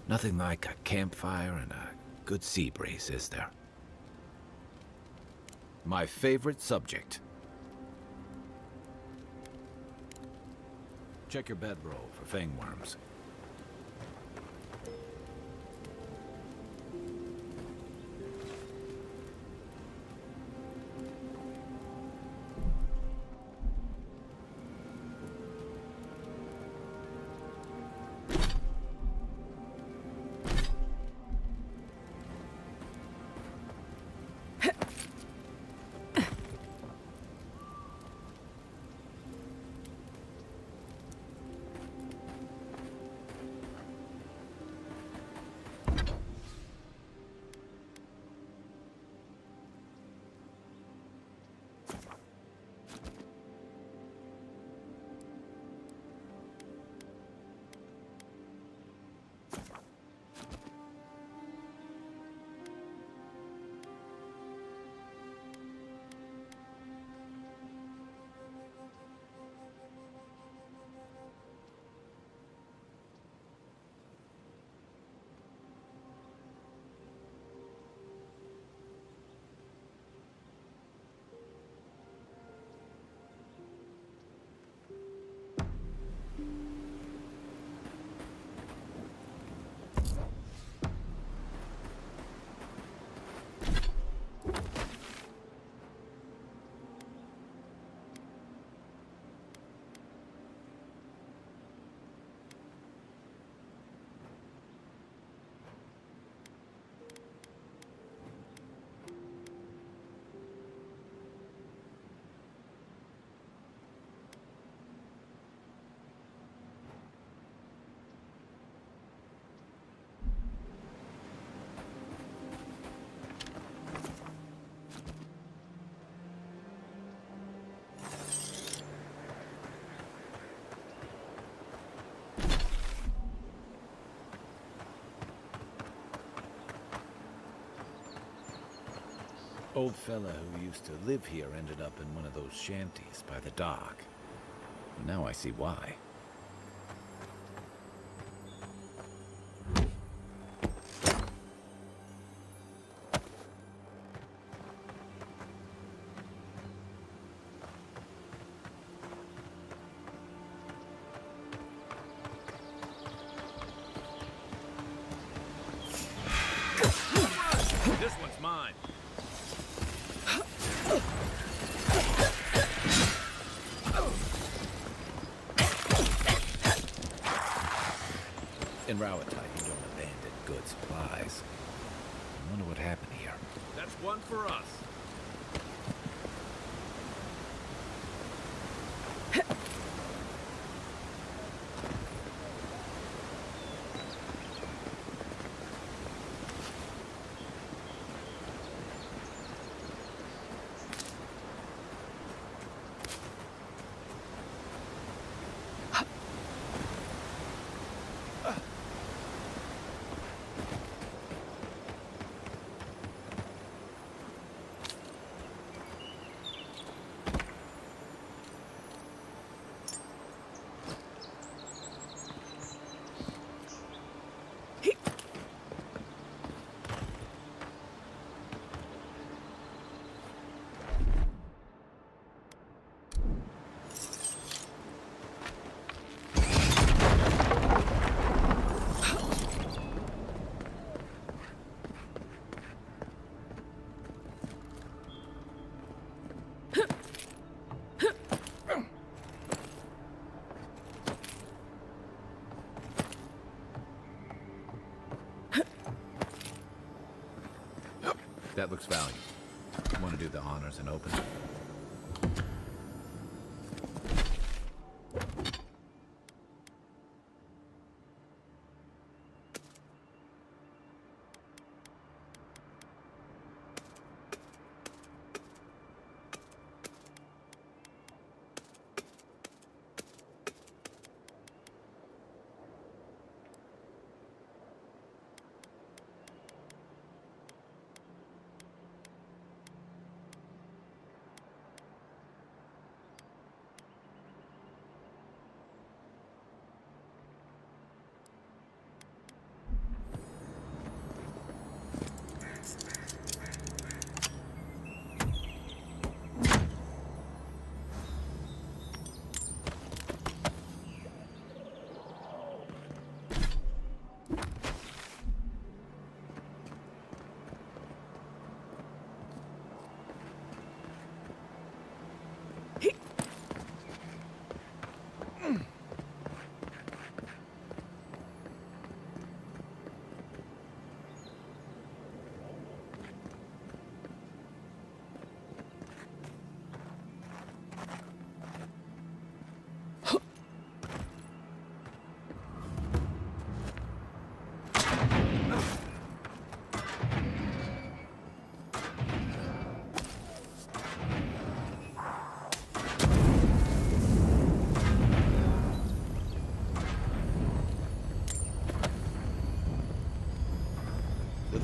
Nothing like a campfire and a good sea breeze, is there? My favorite subject. Check your bedroll for fangworms. Old fella who used to live here ended up in one of those shanties by the dock. Now I see why. This one's mine. In Rowattai, you don't abandon good supplies. I wonder what happened here. That's one for us. That looks valuable. Want to do the honors and open?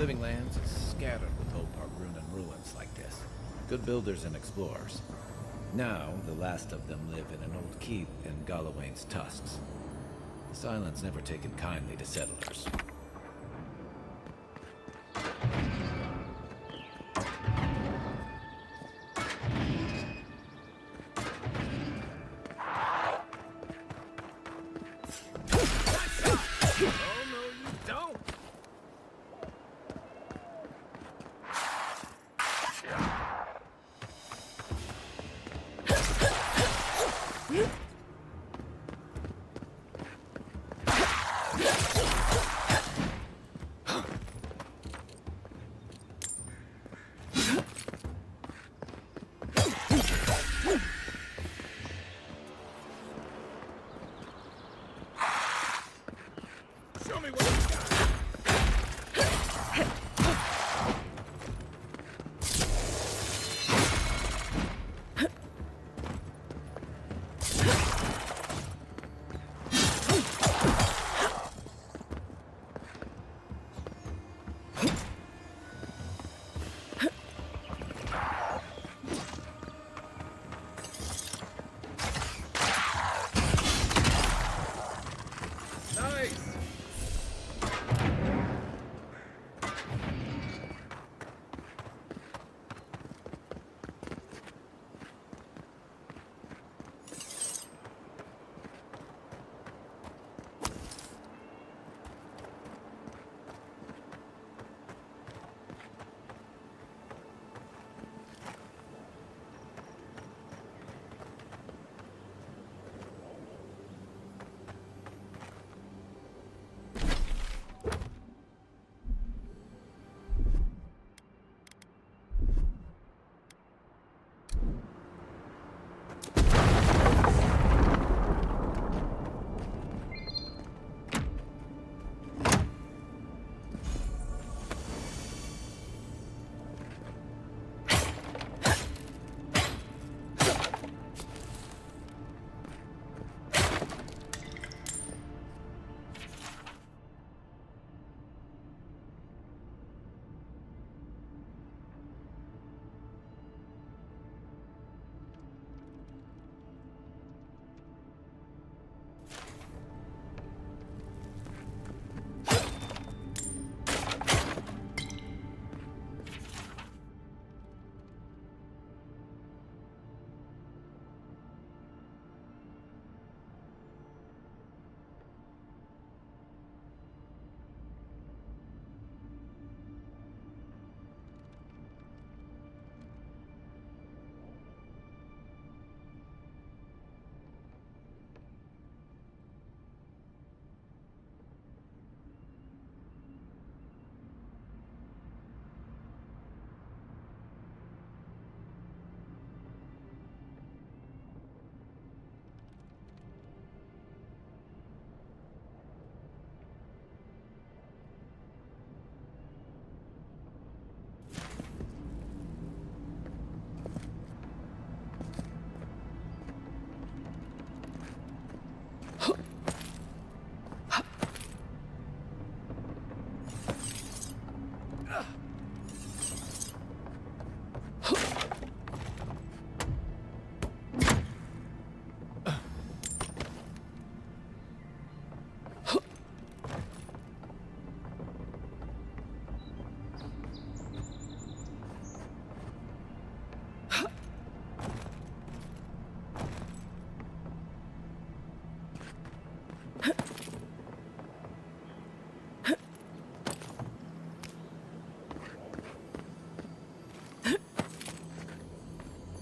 Living Lands is scattered with old Pargrunan ruins like this. Good builders and explorers. Now, the last of them live in an old keep in Galawain's tusks. This island's never taken kindly to settlers.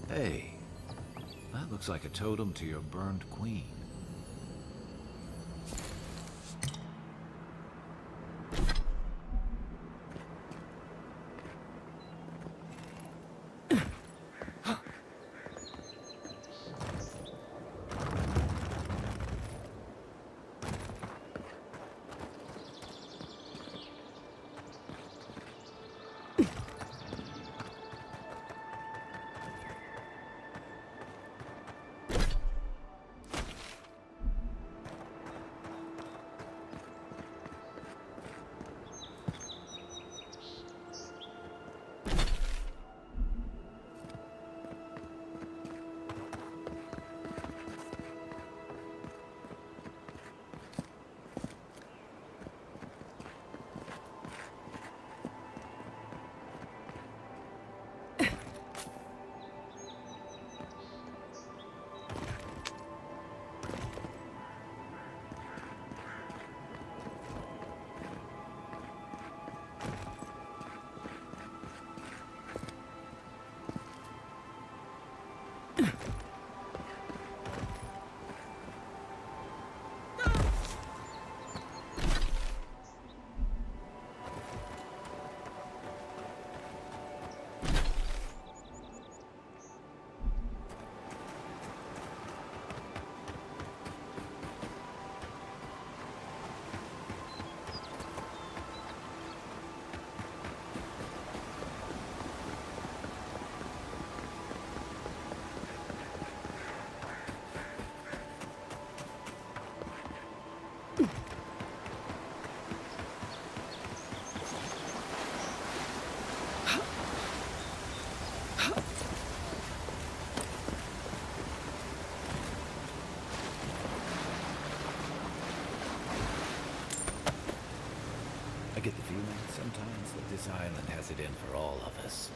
Hey, that looks like a totem to your burned queen. get the feeling sometimes that this island has it in for all of us.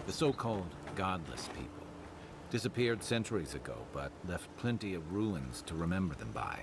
The so-called godless people disappeared centuries ago, but left plenty of ruins to remember them by.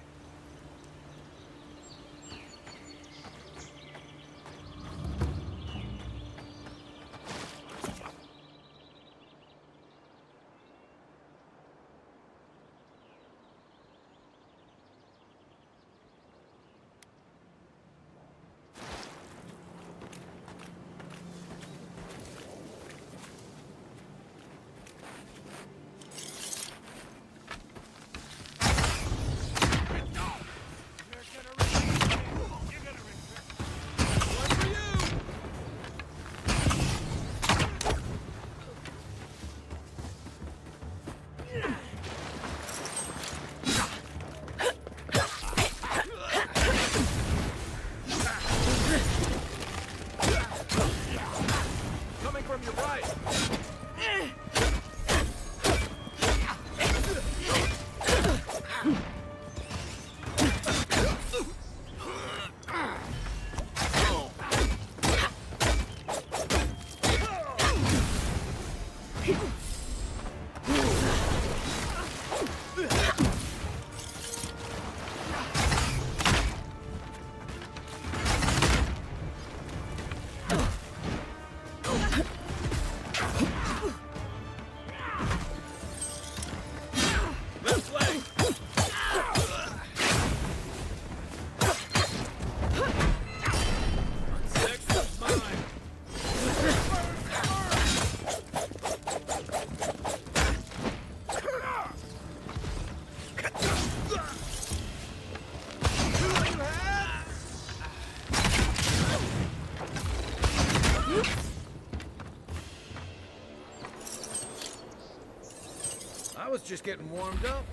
I was just getting warmed up.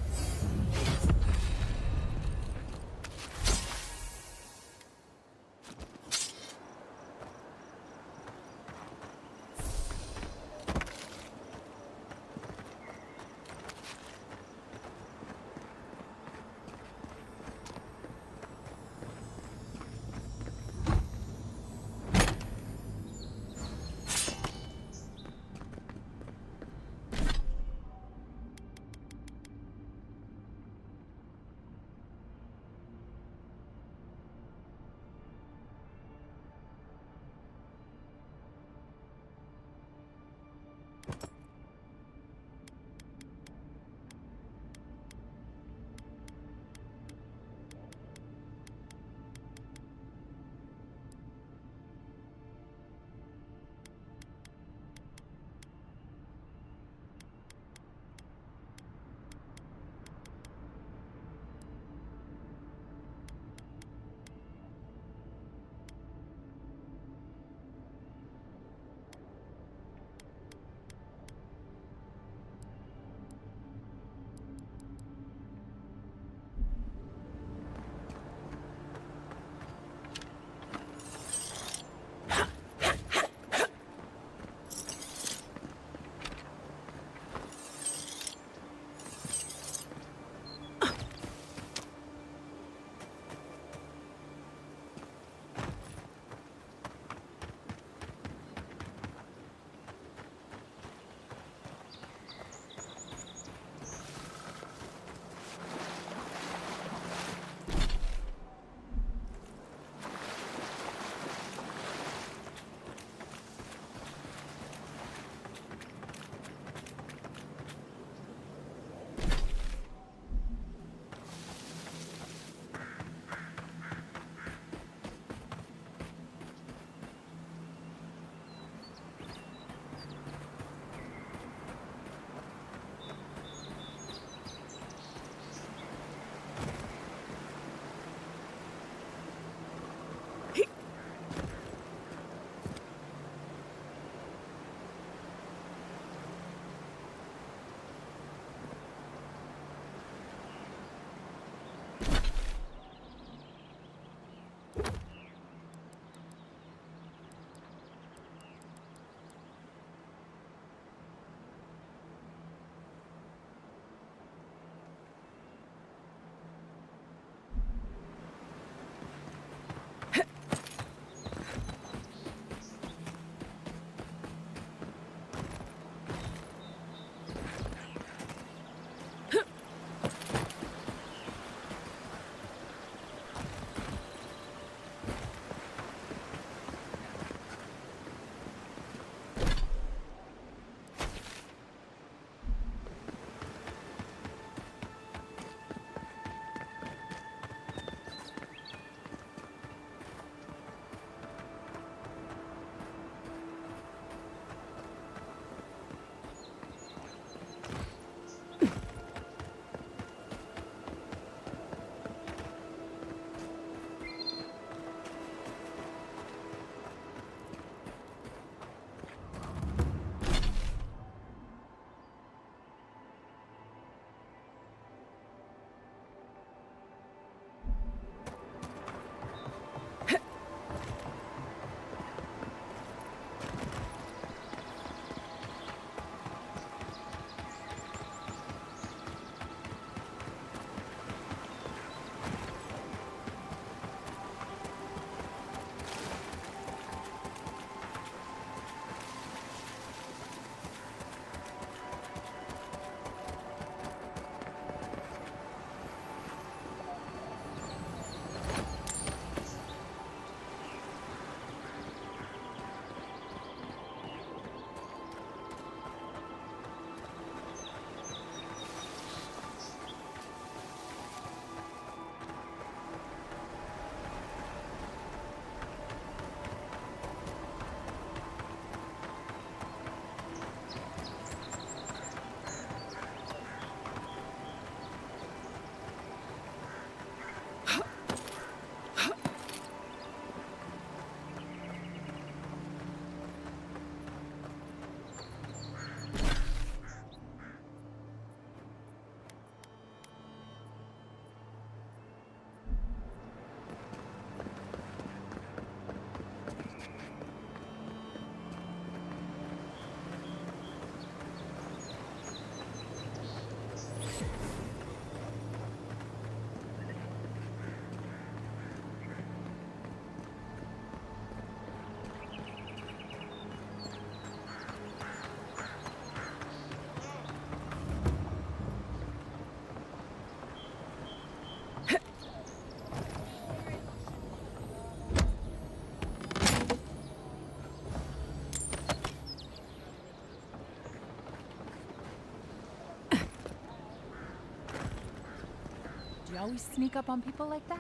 always sneak up on people like that?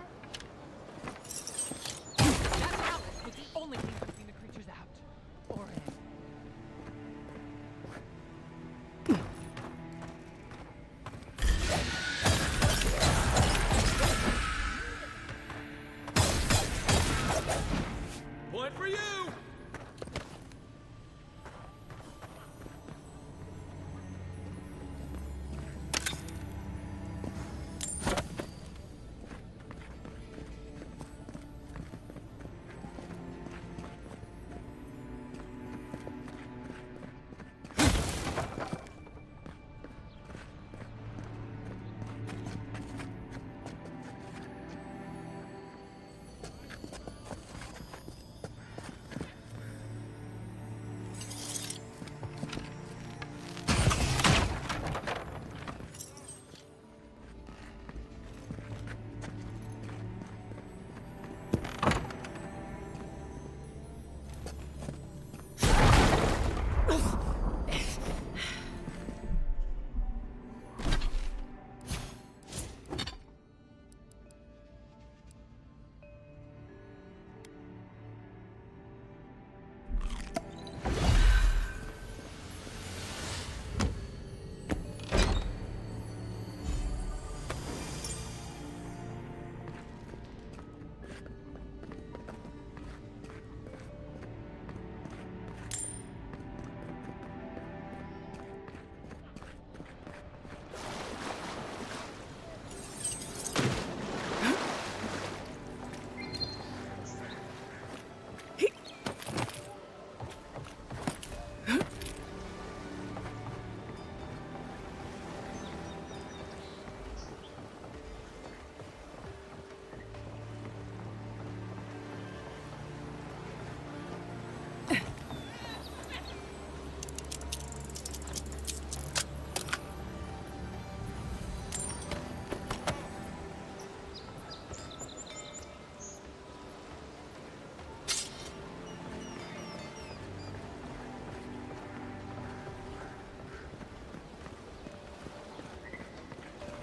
That outlet was the only thing keeping the creatures out. Or in. Point for you!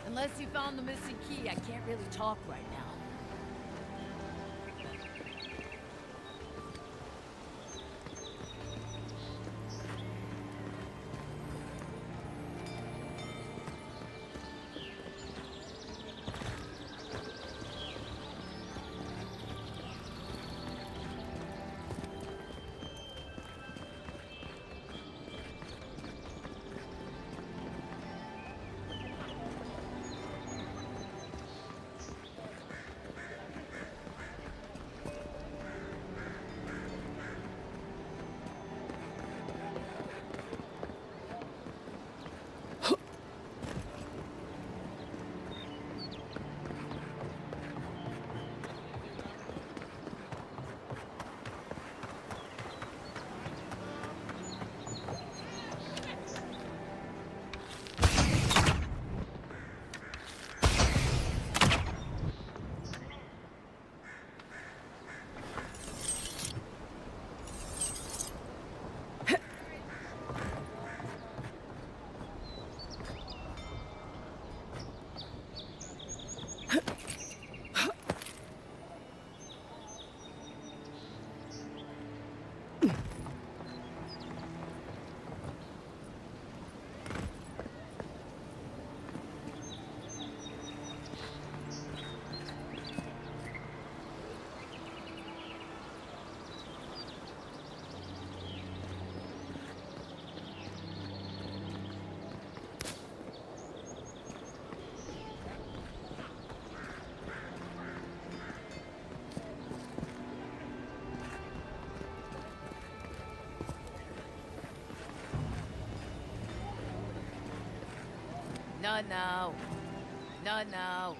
Unless you found the missing key, I can't really talk right now. No, no. No, no.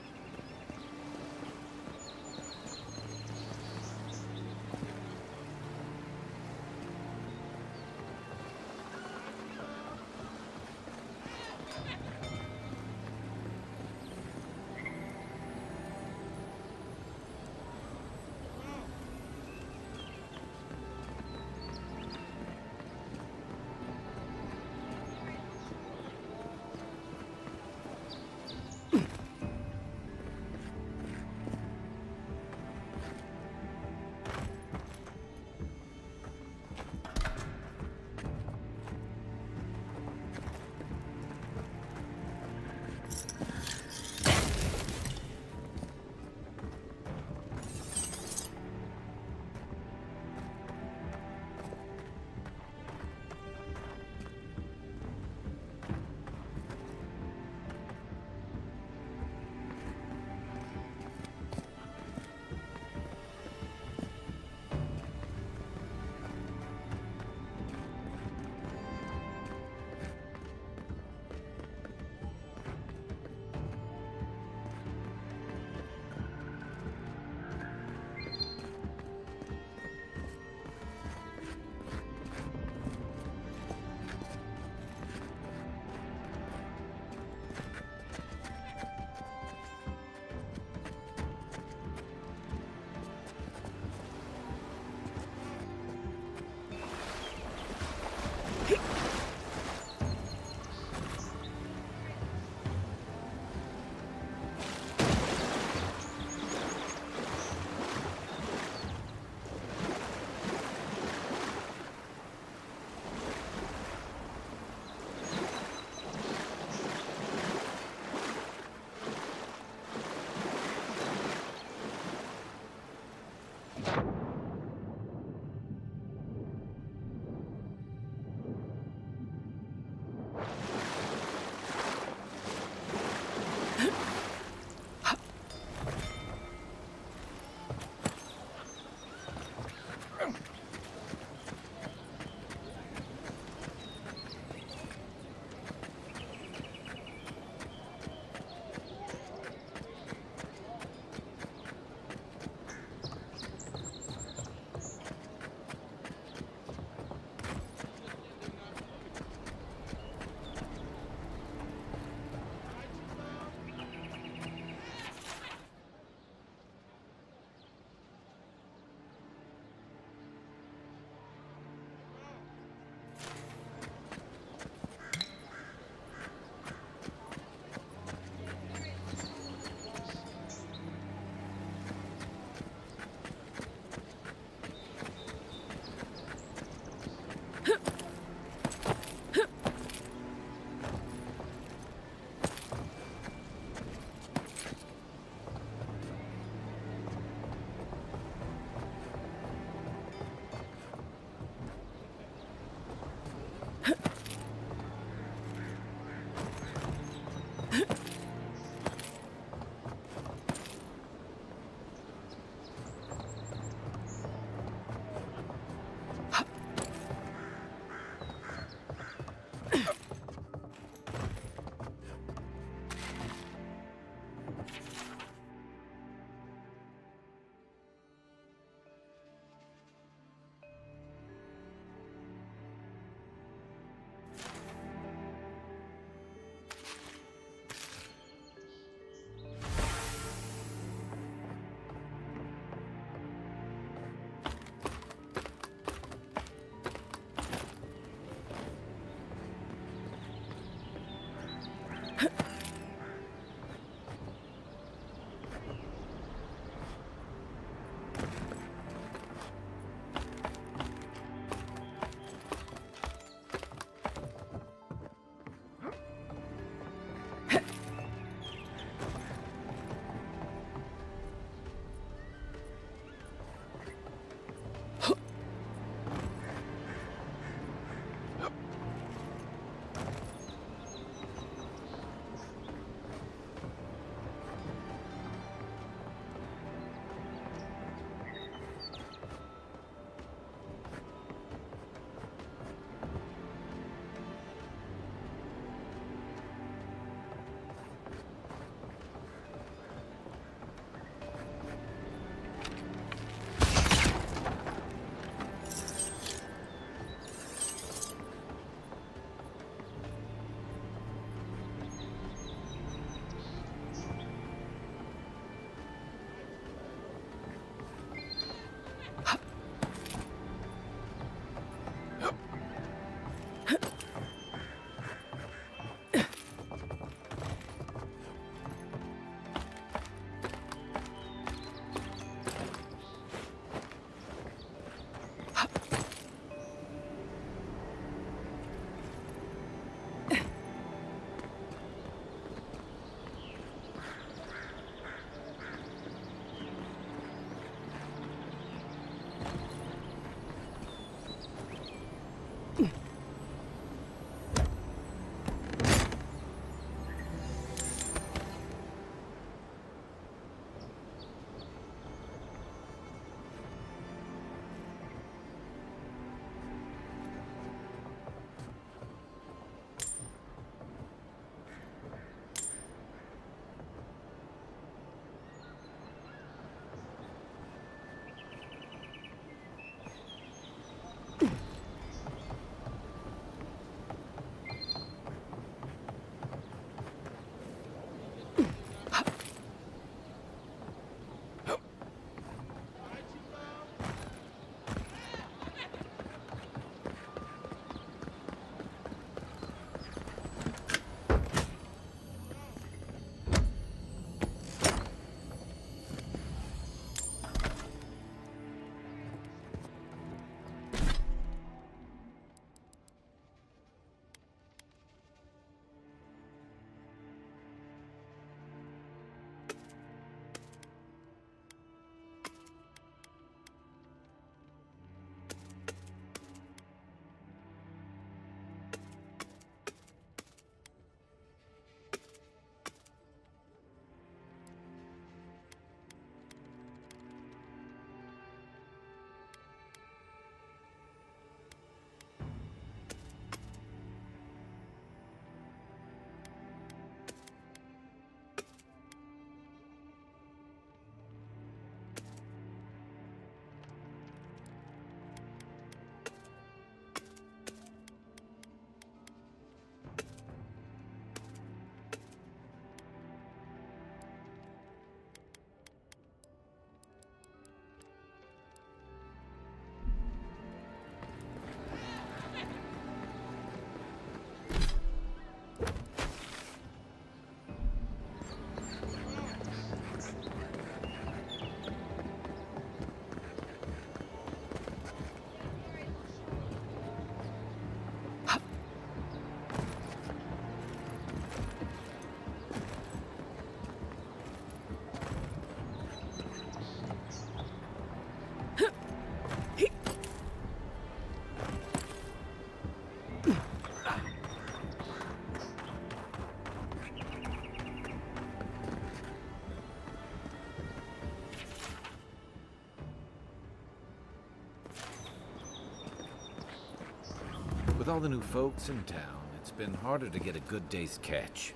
With all the new folks in town, it's been harder to get a good day's catch.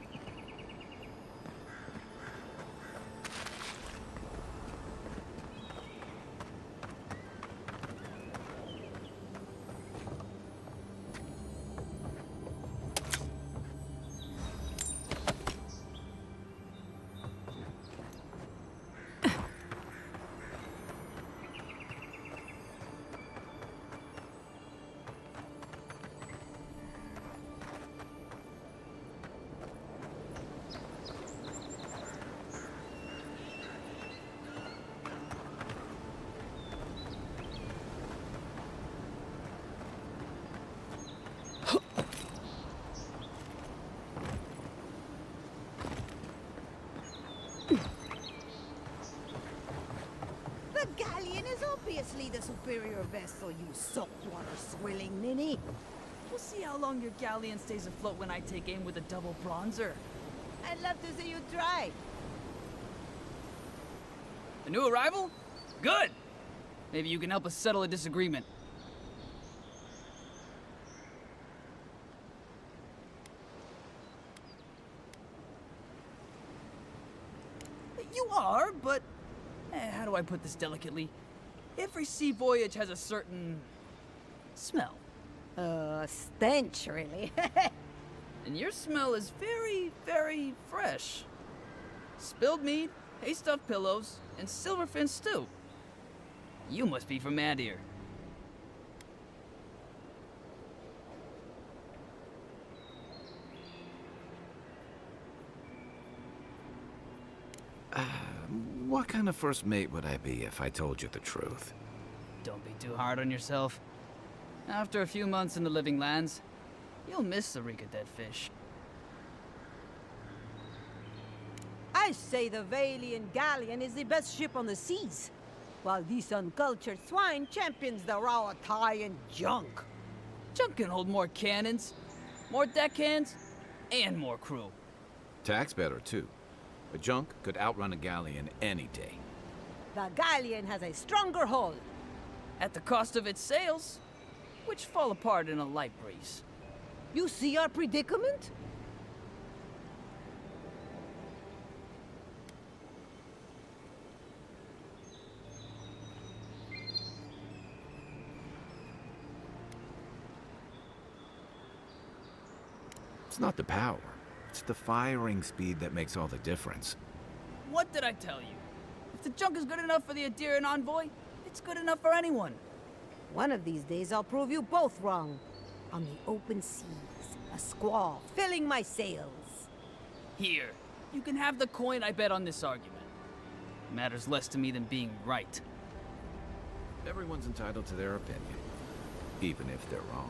The galleon is obviously the superior vessel, you saltwater swilling ninny. We'll see how long your galleon stays afloat when I take aim with a double bronzer. I'd love to see you try. A new arrival? Good! Maybe you can help us settle a disagreement. You are, but how do I put this delicately? Every sea voyage has a certain smell. Stench, really. And your smell is very, very fresh. Spilled meat, hay-stuffed pillows, and silverfin stew. You must be from Adir. What kind of first mate would I be if I told you the truth? Don't be too hard on yourself. After a few months in the living lands, you'll miss the reek of dead fish. I say the Valian galleon is the best ship on the seas, while this uncultured swine champions the raw Italian junk. Junk can hold more cannons, more deckhands, and more crew. Tax better, too. A junk could outrun a galleon any day. The galleon has a stronger hull. At the cost of its sails, which fall apart in a light breeze. You see our predicament? It's not the power. It's the firing speed that makes all the difference. What did I tell you? If the junk is good enough for the Adirian envoy, it's good enough for anyone. One of these days I'll prove you both wrong. On the open seas, a squall filling my sails. Here, you can have the coin I bet on this argument. Matters less to me than being right. Everyone's entitled to their opinion, even if they're wrong.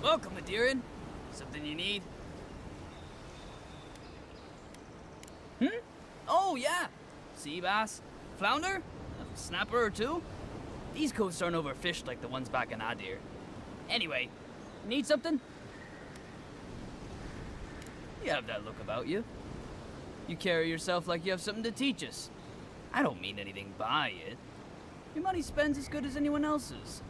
Welcome, Adirian. Something you need? Oh, yeah. Sea bass, flounder, a snapper or two. These coasts aren't overfished like the ones back in Adir. Anyway, need something? You have that look about you. You carry yourself like you have something to teach us. I don't mean anything by it. Your money spends as good as anyone else's.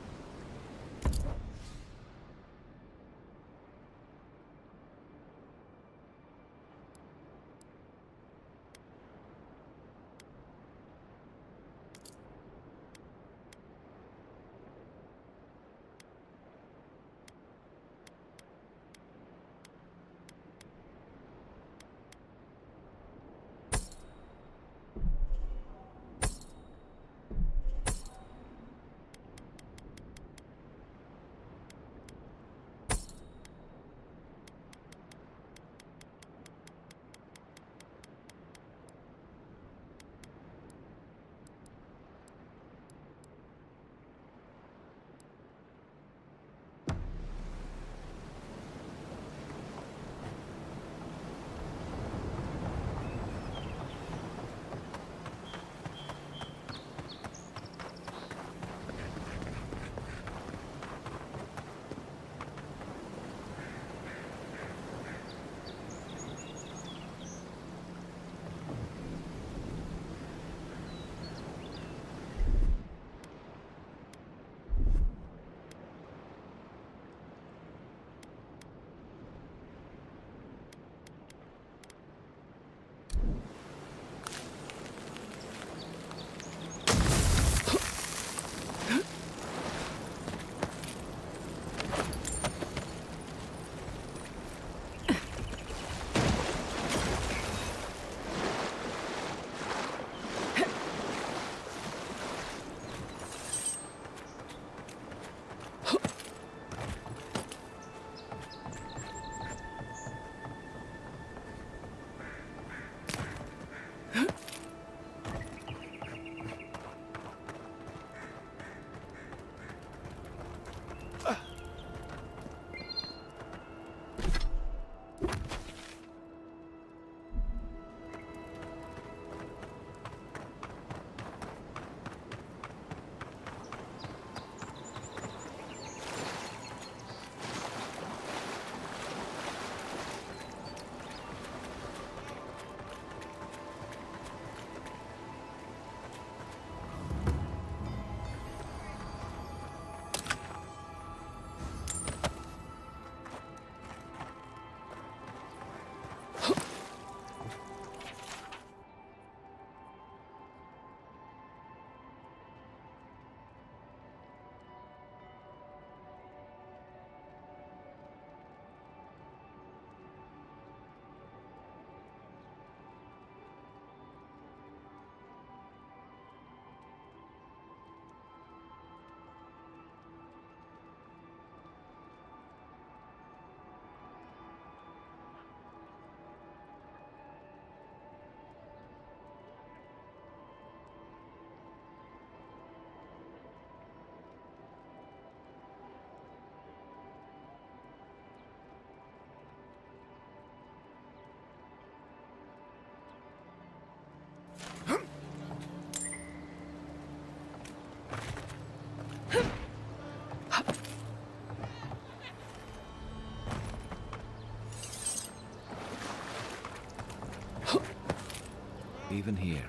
Even here,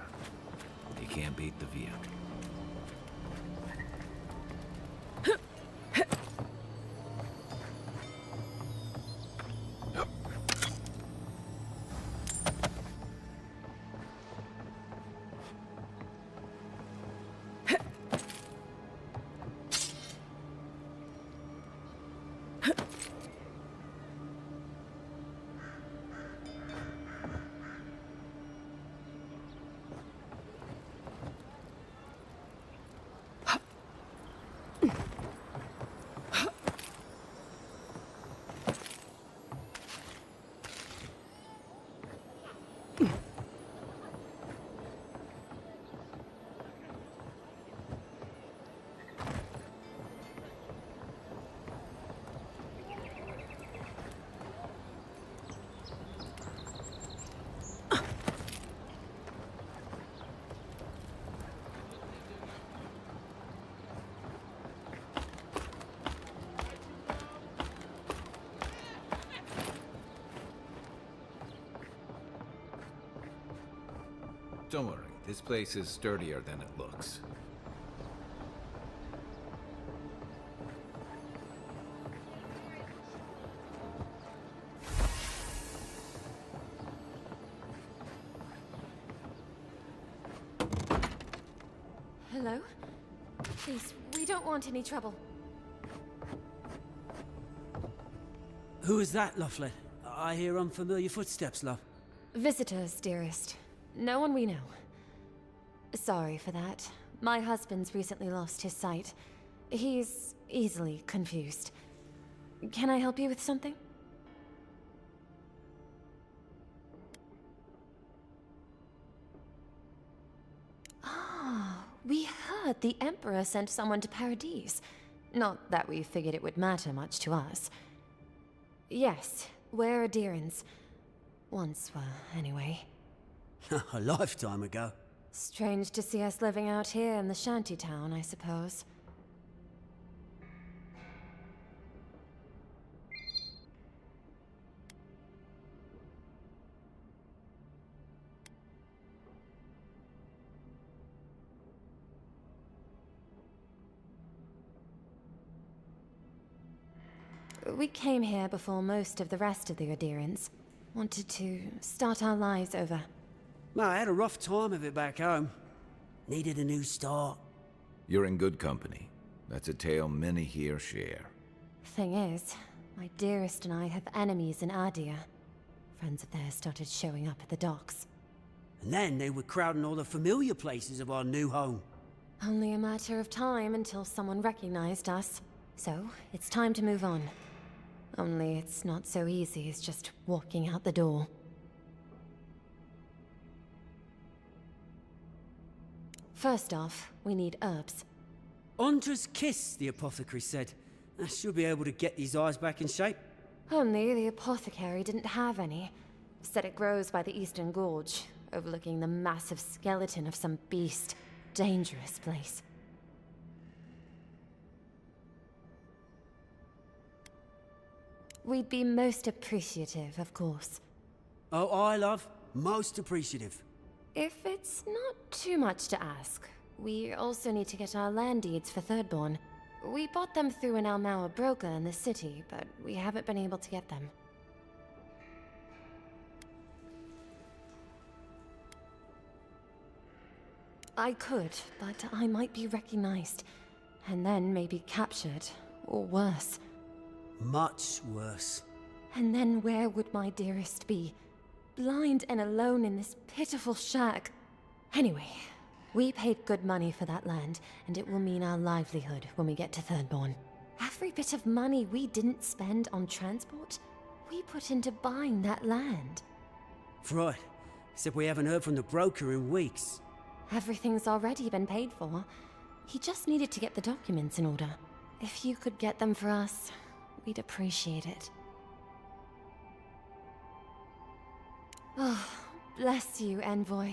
you can't beat the view. Don't worry, this place is sturdier than it looks. Hello? Please, we don't want any trouble. Who is that, Loughlin? I hear unfamiliar footsteps, love. Visitors, dearest. No one we know. Sorry for that. My husband's recently lost his sight. He's easily confused. Can I help you with something? Ah, we heard the Emperor sent someone to Paradise. Not that we figured it would matter much to us. Yes, we're Adherents. Once were, anyway. A lifetime ago. Strange to see us living out here in the shantytown, I suppose. We came here before most of the rest of the Adherents. Wanted to start our lives over. No, I had a rough time of it back home. Needed a new start. You're in good company. That's a tale many here share. Thing is, my dearest and I have enemies in Adia. Friends of theirs started showing up at the docks. And then they were crowding all the familiar places of our new home. Only a matter of time until someone recognized us. So, it's time to move on. Only it's not so easy as just walking out the door. First off, we need herbs. Andra's kiss, the apothecary said. I should be able to get these eyes back in shape. Only the apothecary didn't have any. Said it grows by the Eastern Gorge, overlooking the massive skeleton of some beast. Dangerous place. We'd be most appreciative, of course. Oh, I love. Most appreciative. If it's not too much to ask, we also need to get our land deeds for Thirdborn. We bought them through an Almaua broker in the city, but we haven't been able to get them. I could, but I might be recognized, and then maybe captured, or worse. Much worse. And then where would my dearest be? Blind and alone in this pitiful shack. Anyway, we paid good money for that land, and it will mean our livelihood when we get to Thirdborn. Every bit of money we didn't spend on transport, we put into buying that land. Right. Except we haven't heard from the broker in weeks. Everything's already been paid for. He just needed to get the documents in order. If you could get them for us, we'd appreciate it. Oh, bless you, Envoy.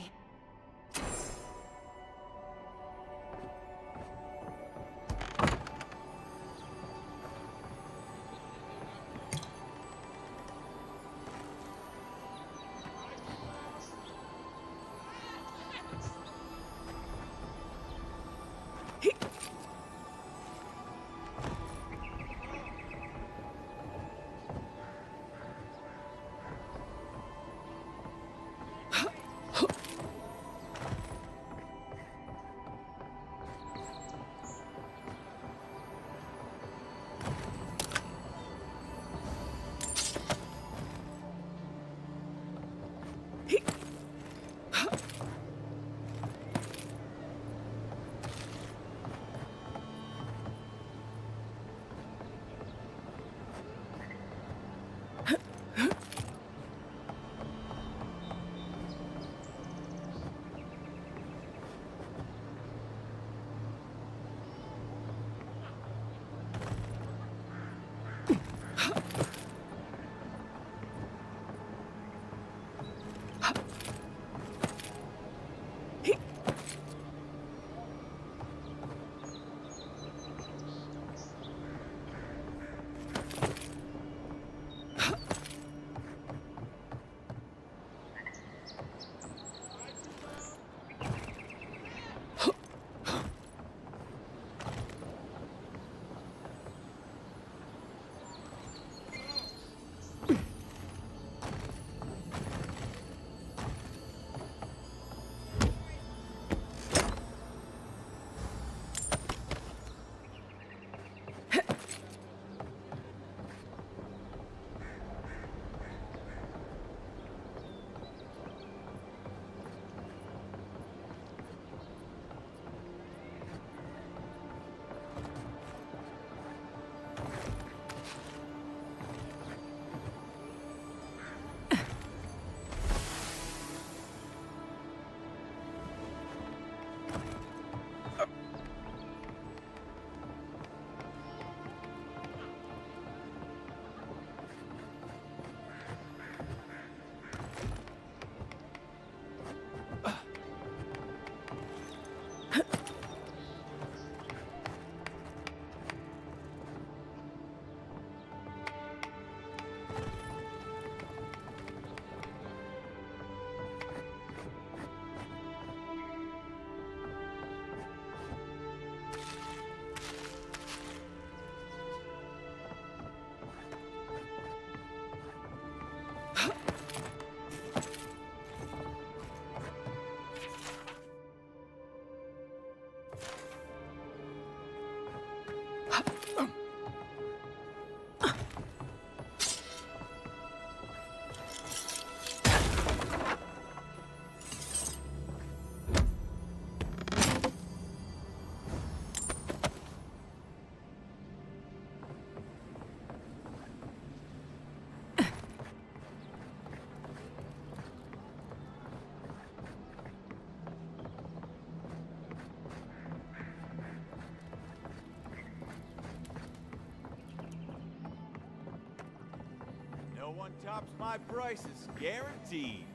No one tops my prices, guaranteed.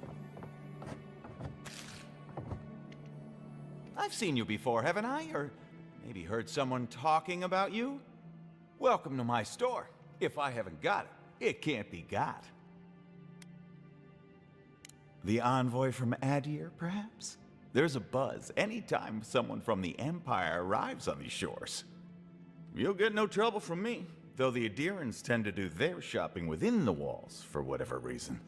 I've seen you before, haven't I? Or maybe heard someone talking about you? Welcome to my store. If I haven't got it, it can't be got. The envoy from Adir, perhaps? There's a buzz anytime someone from the Empire arrives on these shores. You'll get no trouble from me, though the Adirans tend to do their shopping within the walls for whatever reason.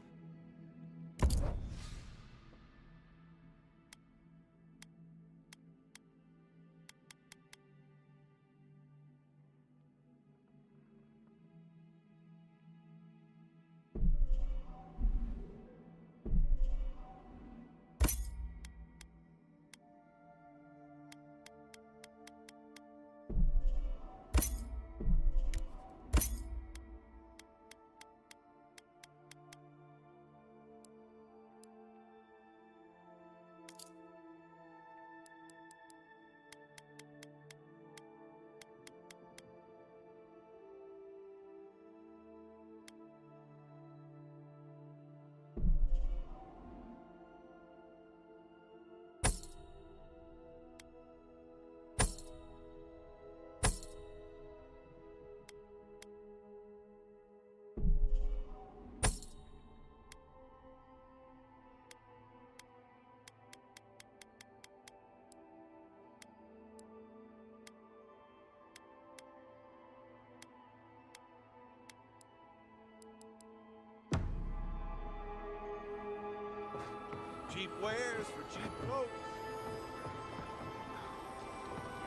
Cheap wares for cheap folks.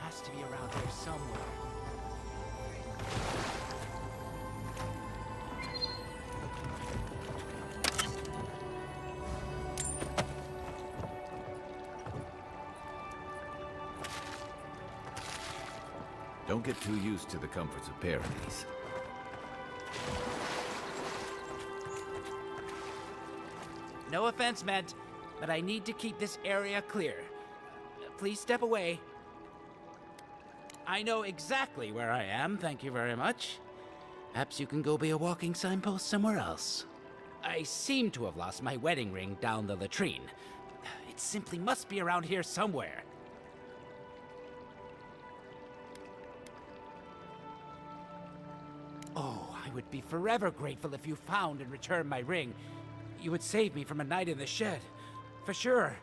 Has to be around here somewhere. Don't get too used to the comforts of paradise. No offense meant, but I need to keep this area clear. Please step away. I know exactly where I am, thank you very much. Perhaps you can go be a walking signpost somewhere else. I seem to have lost my wedding ring down the latrine. It simply must be around here somewhere. Oh, I would be forever grateful if you found and returned my ring. You would save me from a night in the shed. For sure.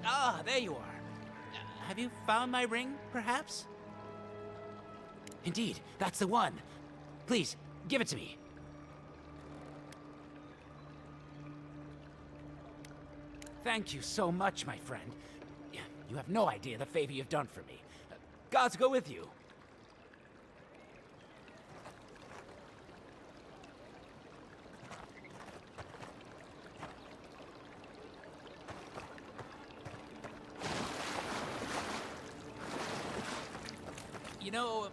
Ah, there you are. Have you found my ring, perhaps? Indeed, that's the one. Please, give it to me. Thank you so much, my friend. You have no idea the favor you've done for me. Gods go with you. You know,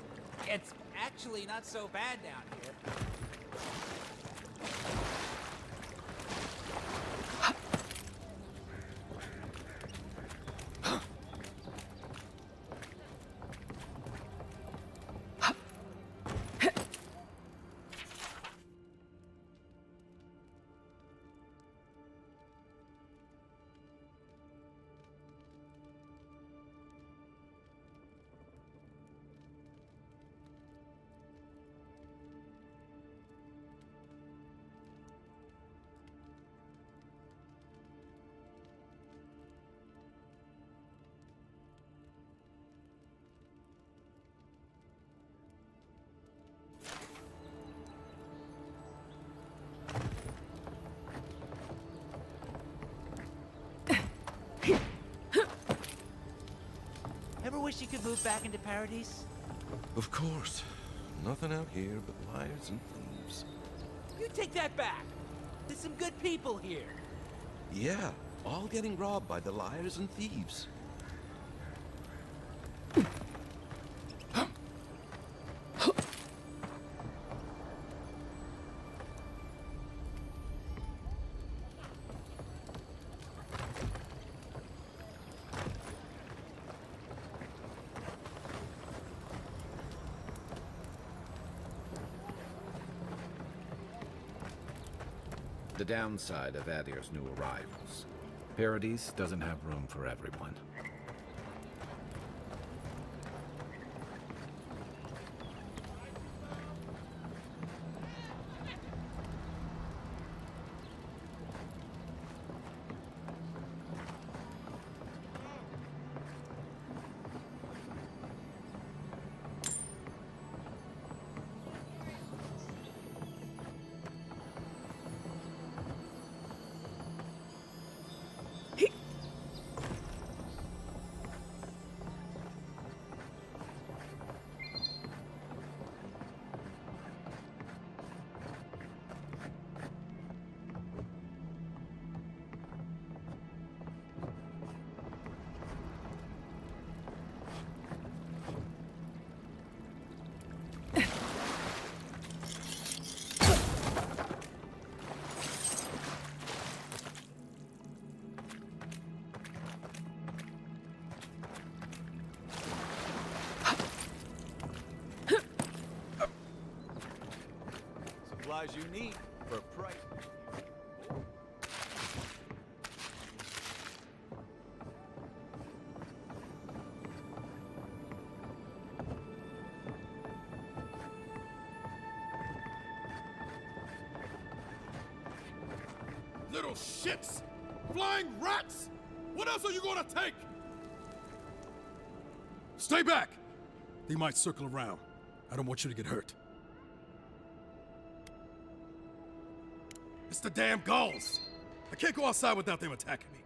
it's actually not so bad down here. Ever wish you could move back into Paradise? Of course. Nothing out here but liars and thieves. You take that back. There's some good people here. Yeah, all getting robbed by the liars and thieves. The downside of Adir's new arrivals. Paradise doesn't have room for everyone. Supplies you need for price. Little shits! Flying rats! What else are you gonna take? Stay back! They might circle around. I don't want you to get hurt. It's the damn gulls! I can't go outside without them attacking me.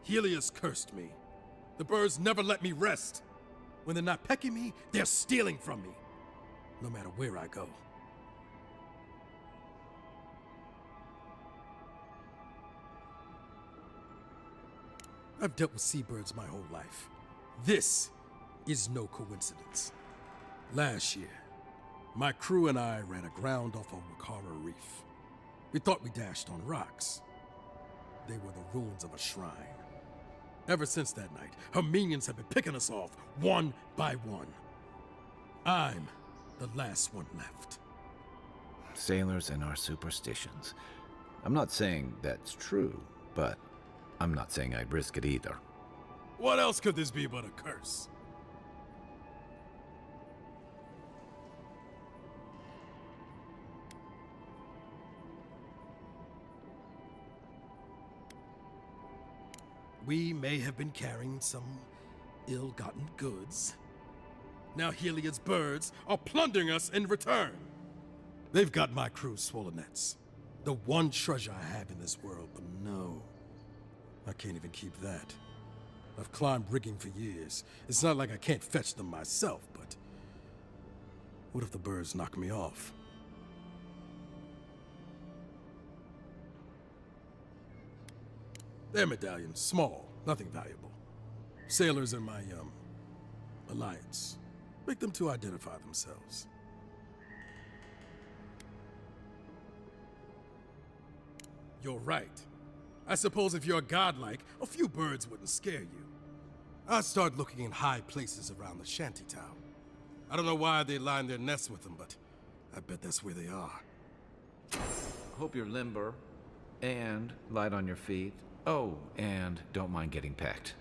Helios cursed me. The birds never let me rest. When they're not pecking me, they're stealing from me. No matter where I go. I've dealt with seabirds my whole life. This is no coincidence. Last year, my crew and I ran aground off of Wakara Reef. We thought we dashed on rocks. They were the ruins of a shrine. Ever since that night, her minions have been picking us off, one by one. I'm the last one left. Sailors and our superstitions. I'm not saying that's true, but I'm not saying I'd risk it either. What else could this be but a curse? We may have been carrying some ill-gotten goods. Now Heliod's birds are plundering us in return. They've got my crew's swollen nets. The one treasure I have in this world, but no. I can't even keep that. I've climbed rigging for years. It's not like I can't fetch them myself, but what if the birds knock me off? They're medallions, small, nothing valuable. Sailors in my, alliance. Make them to identify themselves. You're right. I suppose if you're godlike, a few birds wouldn't scare you. I'd start looking in high places around the shantytown. I don't know why they line their nests with them, but I bet that's where they are. Hope you're limber and light on your feet. Oh, and don't mind getting pecked.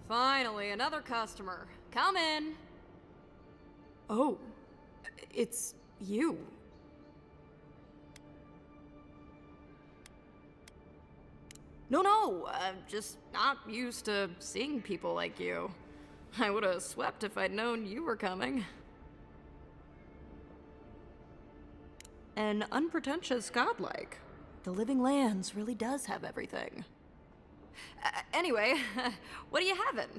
Finally, another customer. Come in. Oh, it's you. No, I'm just not used to seeing people like you. I would have swept if I'd known you were coming. An unpretentious godlike. The Living Lands really does have everything. Anyway, what are you having?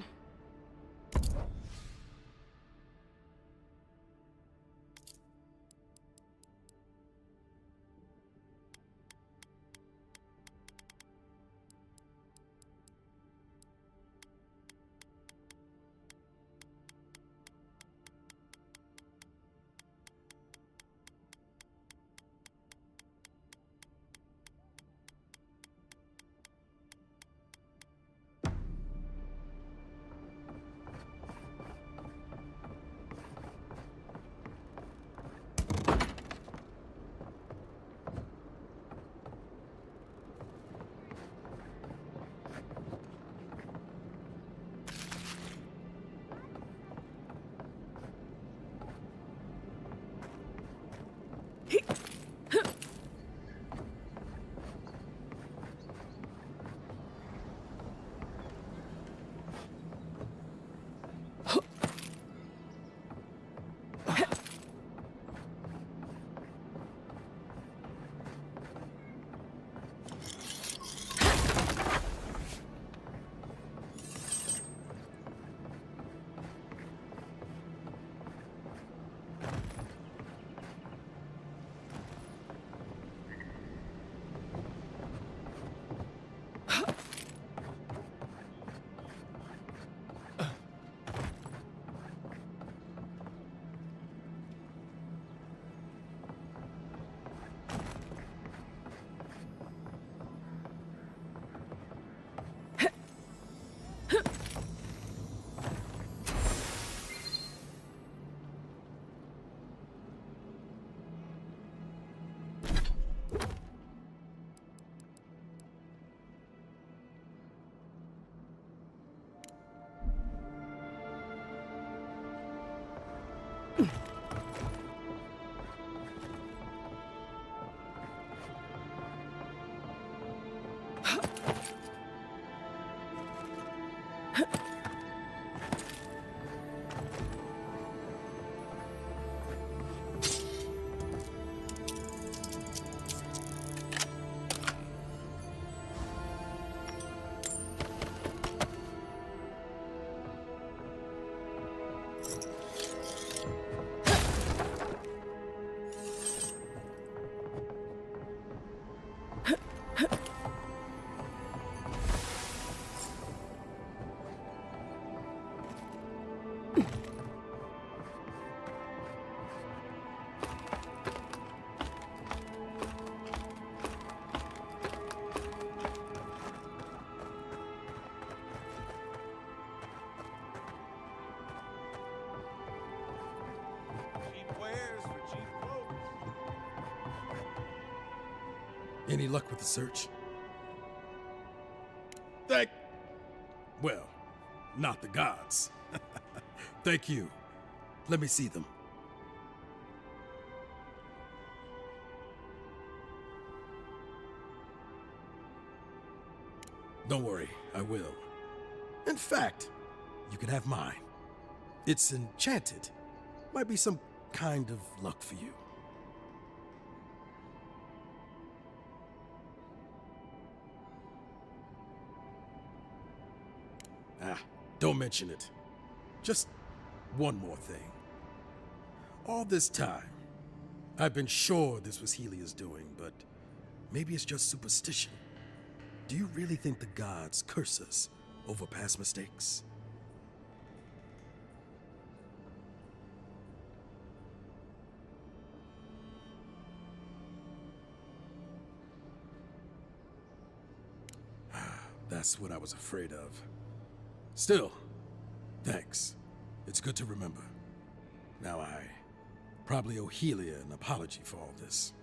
Any luck with the search? Well, not the gods. Thank you. Let me see them. Don't worry, I will. In fact, you can have mine. It's enchanted. Might be some kind of luck for you. Don't mention it. Just one more thing. All this time, I've been sure this was Helia's doing, but maybe it's just superstition. Do you really think the gods curse us over past mistakes? That's what I was afraid of. Still, thanks. It's good to remember. Now I probably owe Helia an apology for all this.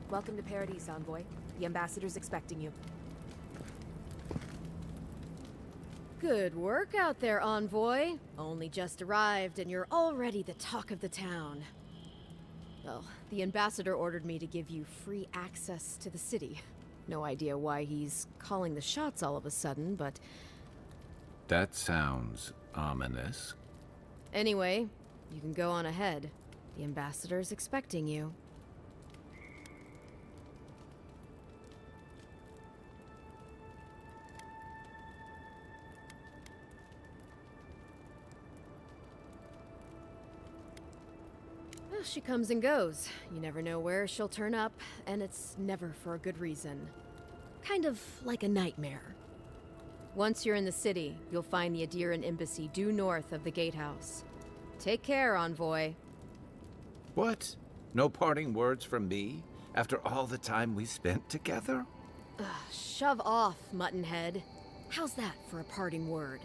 Welcome to Paradise, Envoy. The ambassador's expecting you. Good work out there, Envoy. Only just arrived, and you're already the talk of the town. Well, the ambassador ordered me to give you free access to the city. No idea why he's calling the shots all of a sudden, but... That sounds ominous. Anyway, you can go on ahead. The ambassador's expecting you. Well, she comes and goes. You never know where she'll turn up, and it's never for a good reason. Kind of like a nightmare. Once you're in the city, you'll find the Adiran embassy due north of the gatehouse. Take care, Envoy. What? No parting words from me? After all the time we spent together? Shove off, Muttonhead. How's that for a parting word?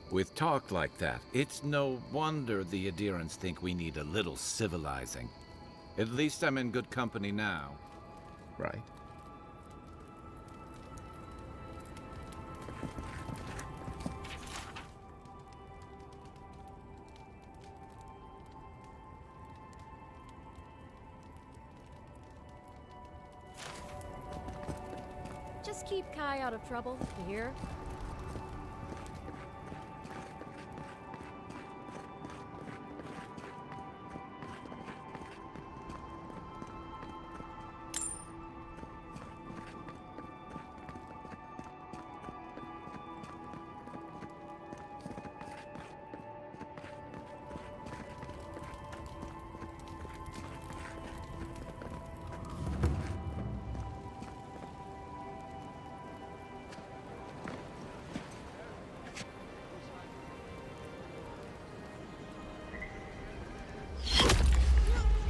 With talk like that, it's no wonder the Adirans think we need a little civilizing. At least I'm in good company now, right? Just keep Kai out of trouble, you hear?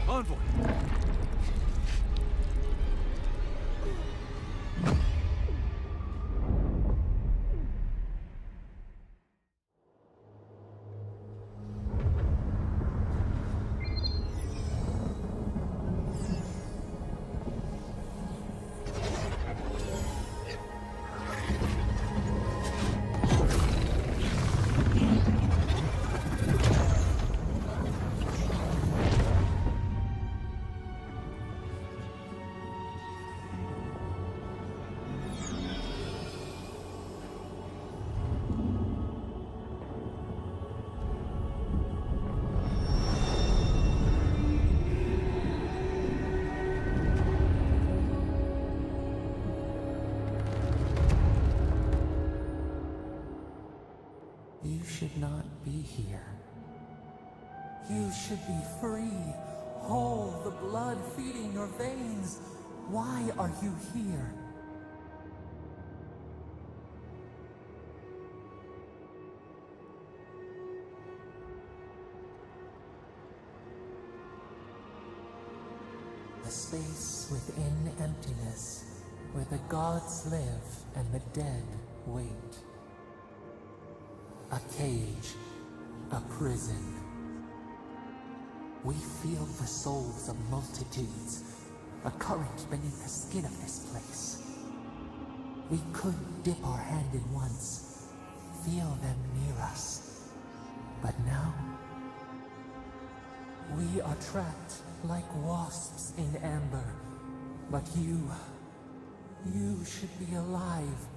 Envoy! You should not be here. You should be free, whole, the blood feeding your veins. Why are you here? A space within emptiness, where the gods live and the dead wait. A cage, a prison. We feel the souls of multitudes, a current beneath the skin of this place. We could dip our hand in once, feel them near us. But now, we are trapped like wasps in amber. But you should be alive.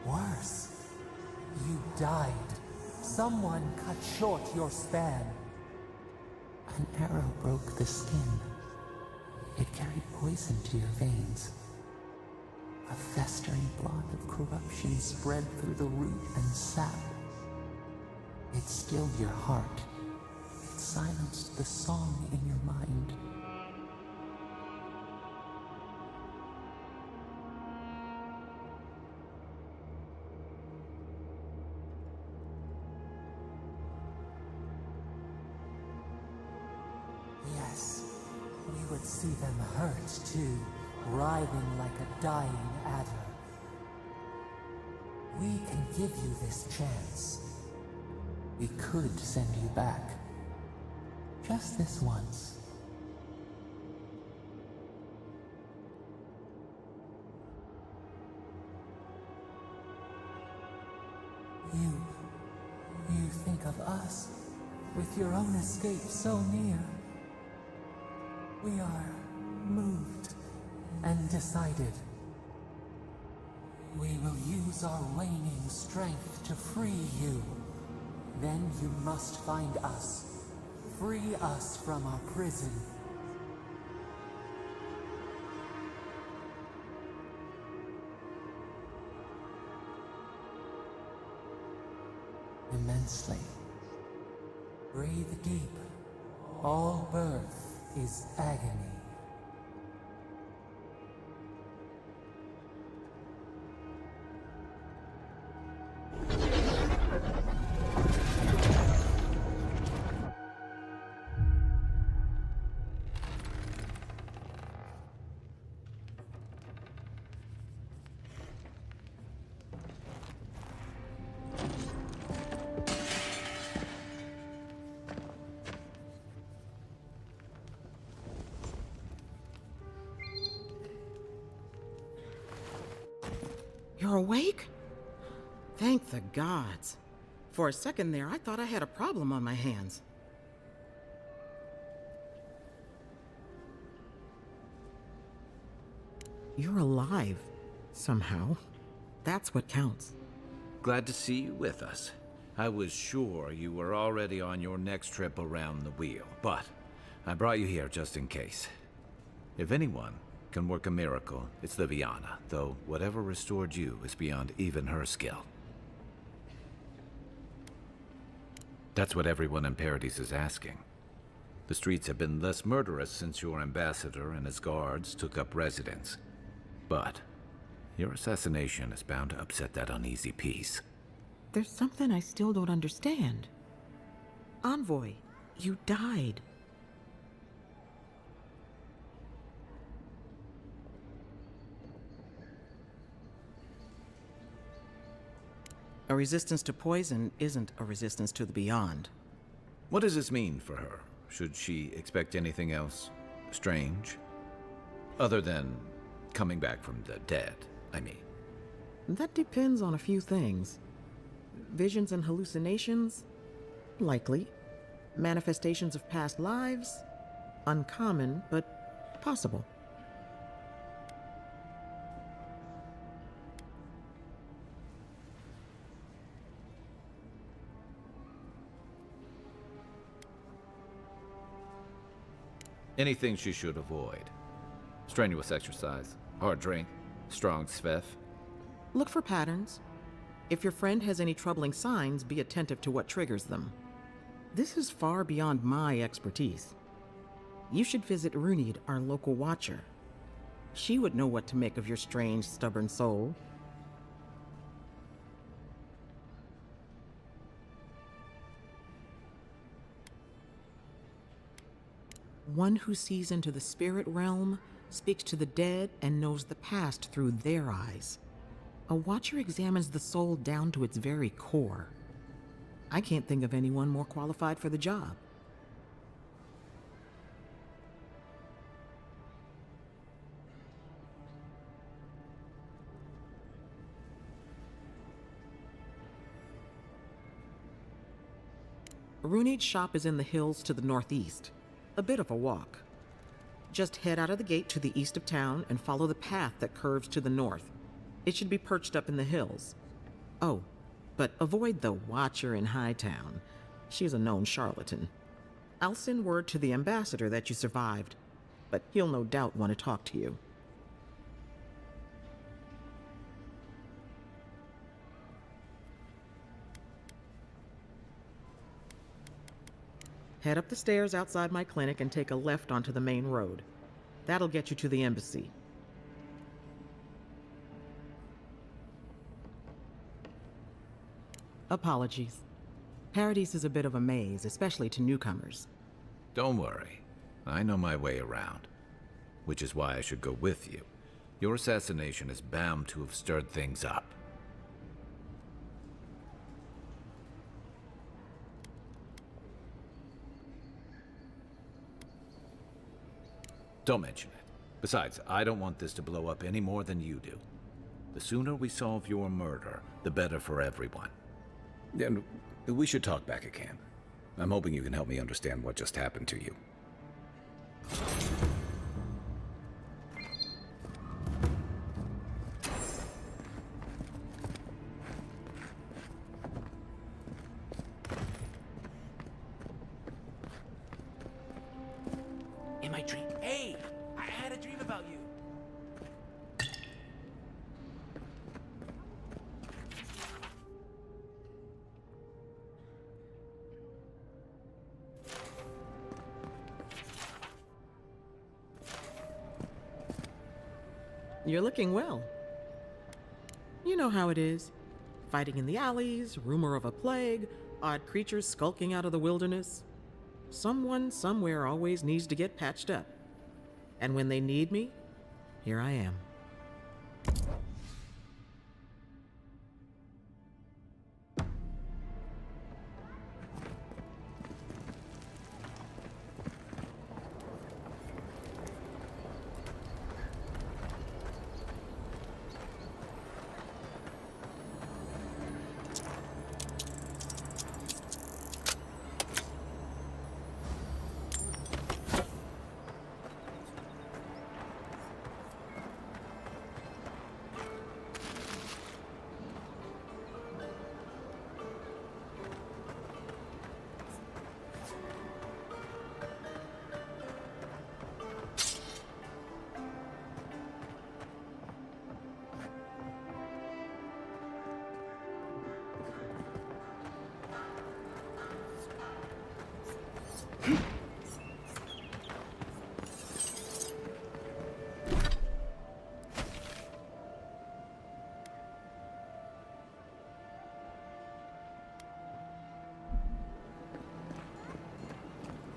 Worse, you died. Someone cut short your span. An arrow broke the skin. It carried poison to your veins. A festering blot of corruption spread through the root and sap. It stilled your heart. It silenced the song in your mind. Yes, we would see them hurt too, writhing like a dying adder. We can give you this chance. We could send you back. Just this once. You think of us with your own escape so near. We are moved and decided. We will use our waning strength to free you. Then you must find us. Free us from our prison. Immensely. Breathe deep. All birth is agony. You're awake? Thank the gods. For a second there, I thought I had a problem on my hands. You're alive, somehow. That's what counts. Glad to see you with us. I was sure you were already on your next trip around the wheel, but I brought you here just in case. If anyone can work a miracle, it's Liviana, though whatever restored you is beyond even her skill. That's what everyone in Paradise is asking. The streets have been less murderous since your ambassador and his guards took up residence. But your assassination is bound to upset that uneasy peace. There's something I still don't understand. Envoy, you died. A resistance to poison isn't a resistance to the beyond. What does this mean for her? Should she expect anything else strange? Other than coming back from the dead, I mean. That depends on a few things. Visions and hallucinations? Likely. Manifestations of past lives? Uncommon, but possible. Anything she should avoid. Strenuous exercise, hard drink, strong sveff. Look for patterns. If your friend has any troubling signs, be attentive to what triggers them. This is far beyond my expertise. You should visit Runid, our local watcher. She would know what to make of your strange, stubborn soul. One who sees into the spirit realm, speaks to the dead, and knows the past through their eyes. A watcher examines the soul down to its very core. I can't think of anyone more qualified for the job. Runid's shop is in the hills to the northeast. A bit of a walk. Just head out of the gate to the east of town and follow the path that curves to the north. It should be perched up in the hills. Oh, but avoid the Watcher in Hightown. She's a known charlatan. I'll send word to the ambassador that you survived, but he'll no doubt want to talk to you. Head up the stairs outside my clinic and take a left onto the main road. That'll get you to the embassy. Apologies. Paradise is a bit of a maze, especially to newcomers. Don't worry. I know my way around. Which is why I should go with you. Your assassination is bound to have stirred things up. Don't mention it. Besides, I don't want this to blow up any more than you do. The sooner we solve your murder, the better for everyone. And we should talk back at camp. I'm hoping you can help me understand what just happened to you. In my dream. Hey! I had a dream about you. You're looking well. You know how it is. Fighting in the alleys, rumor of a plague, odd creatures skulking out of the wilderness. Someone somewhere always needs to get patched up. And when they need me, here I am.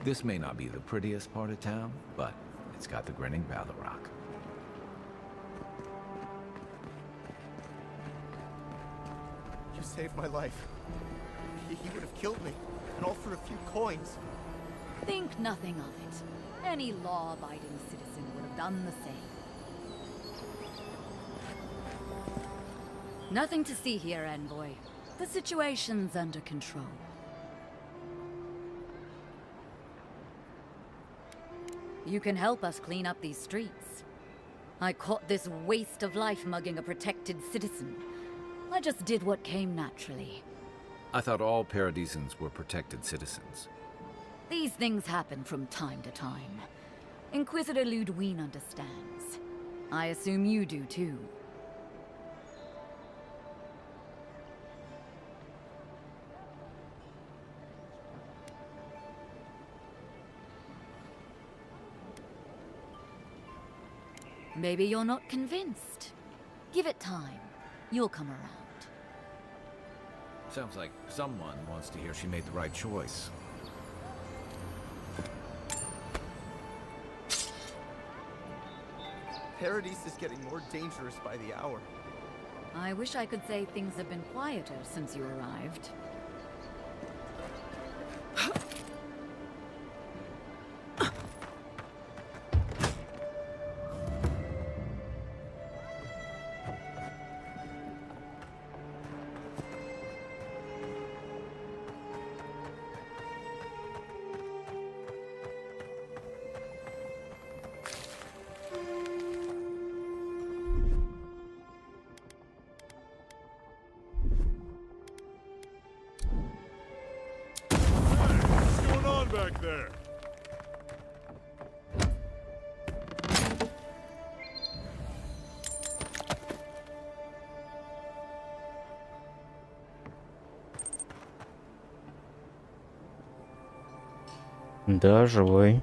This may not be the prettiest part of town, but it's got the grinning Balrog. You saved my life. He would have killed me, and all for a few coins. Think nothing of it. Any law-abiding citizen would have done the same. Nothing to see here, Envoy. The situation's under control. You can help us clean up these streets. I caught this waste of life mugging a protected citizen. I just did what came naturally. I thought all Paradisans were protected citizens. These things happen from time to time. Inquisitor Ludwine understands. I assume you do too. Maybe you're not convinced. Give it time. You'll come around. Sounds like someone wants to hear she made the right choice. Paradise is getting more dangerous by the hour. I wish I could say things have been quieter since you arrived. Back there. Да, живой.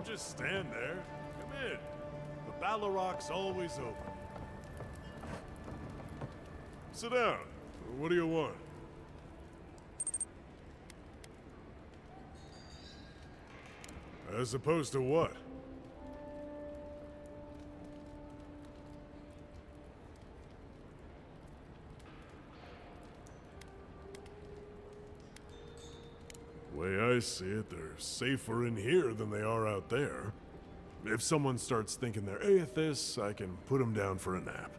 Just stand there. Come in. The Balrog's always open. Sit down. What do you want? As opposed to what? I see it, they're safer in here than they are out there. If someone starts thinking they're atheists, I can put them down for a nap.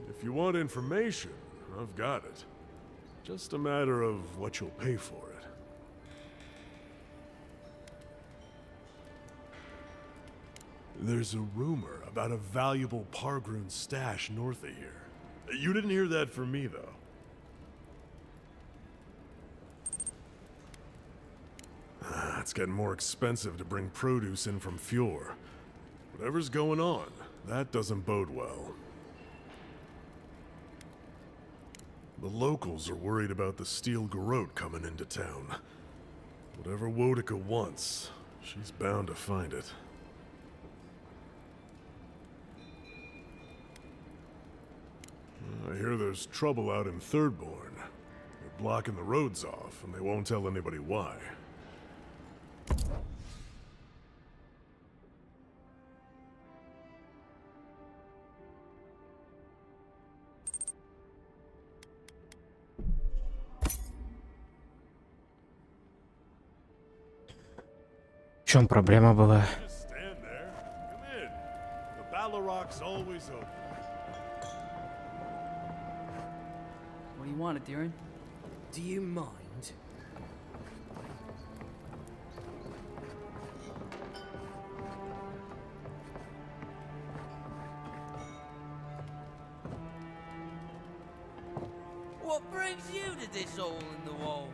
If you want information, I've got it. Just a matter of what you'll pay for it. There's a rumor about a valuable Pargroon stash north of here. You didn't hear that from me, though. It's getting more expensive to bring produce in from Fjord. Whatever's going on, that doesn't bode well. The locals are worried about the steel garrote coming into town. Whatever Wodica wants, she's bound to find it. I hear there's trouble out in Thirdborn. They're blocking the roads off, and they won't tell anybody why. В чем проблема была? Just stand there. Come in. The Balrog's always open. What do you want, Darren? Do you mind? What brings you to this hole in the wall?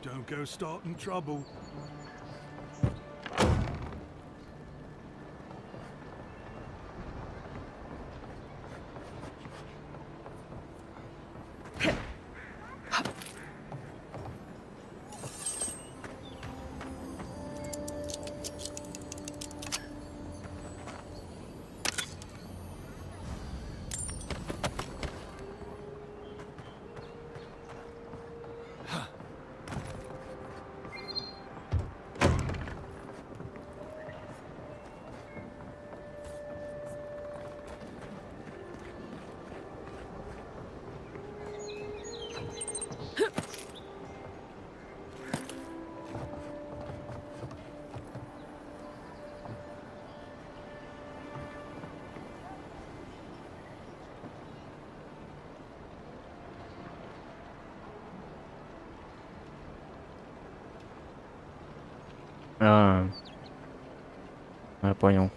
Don't go starting trouble. Я понял.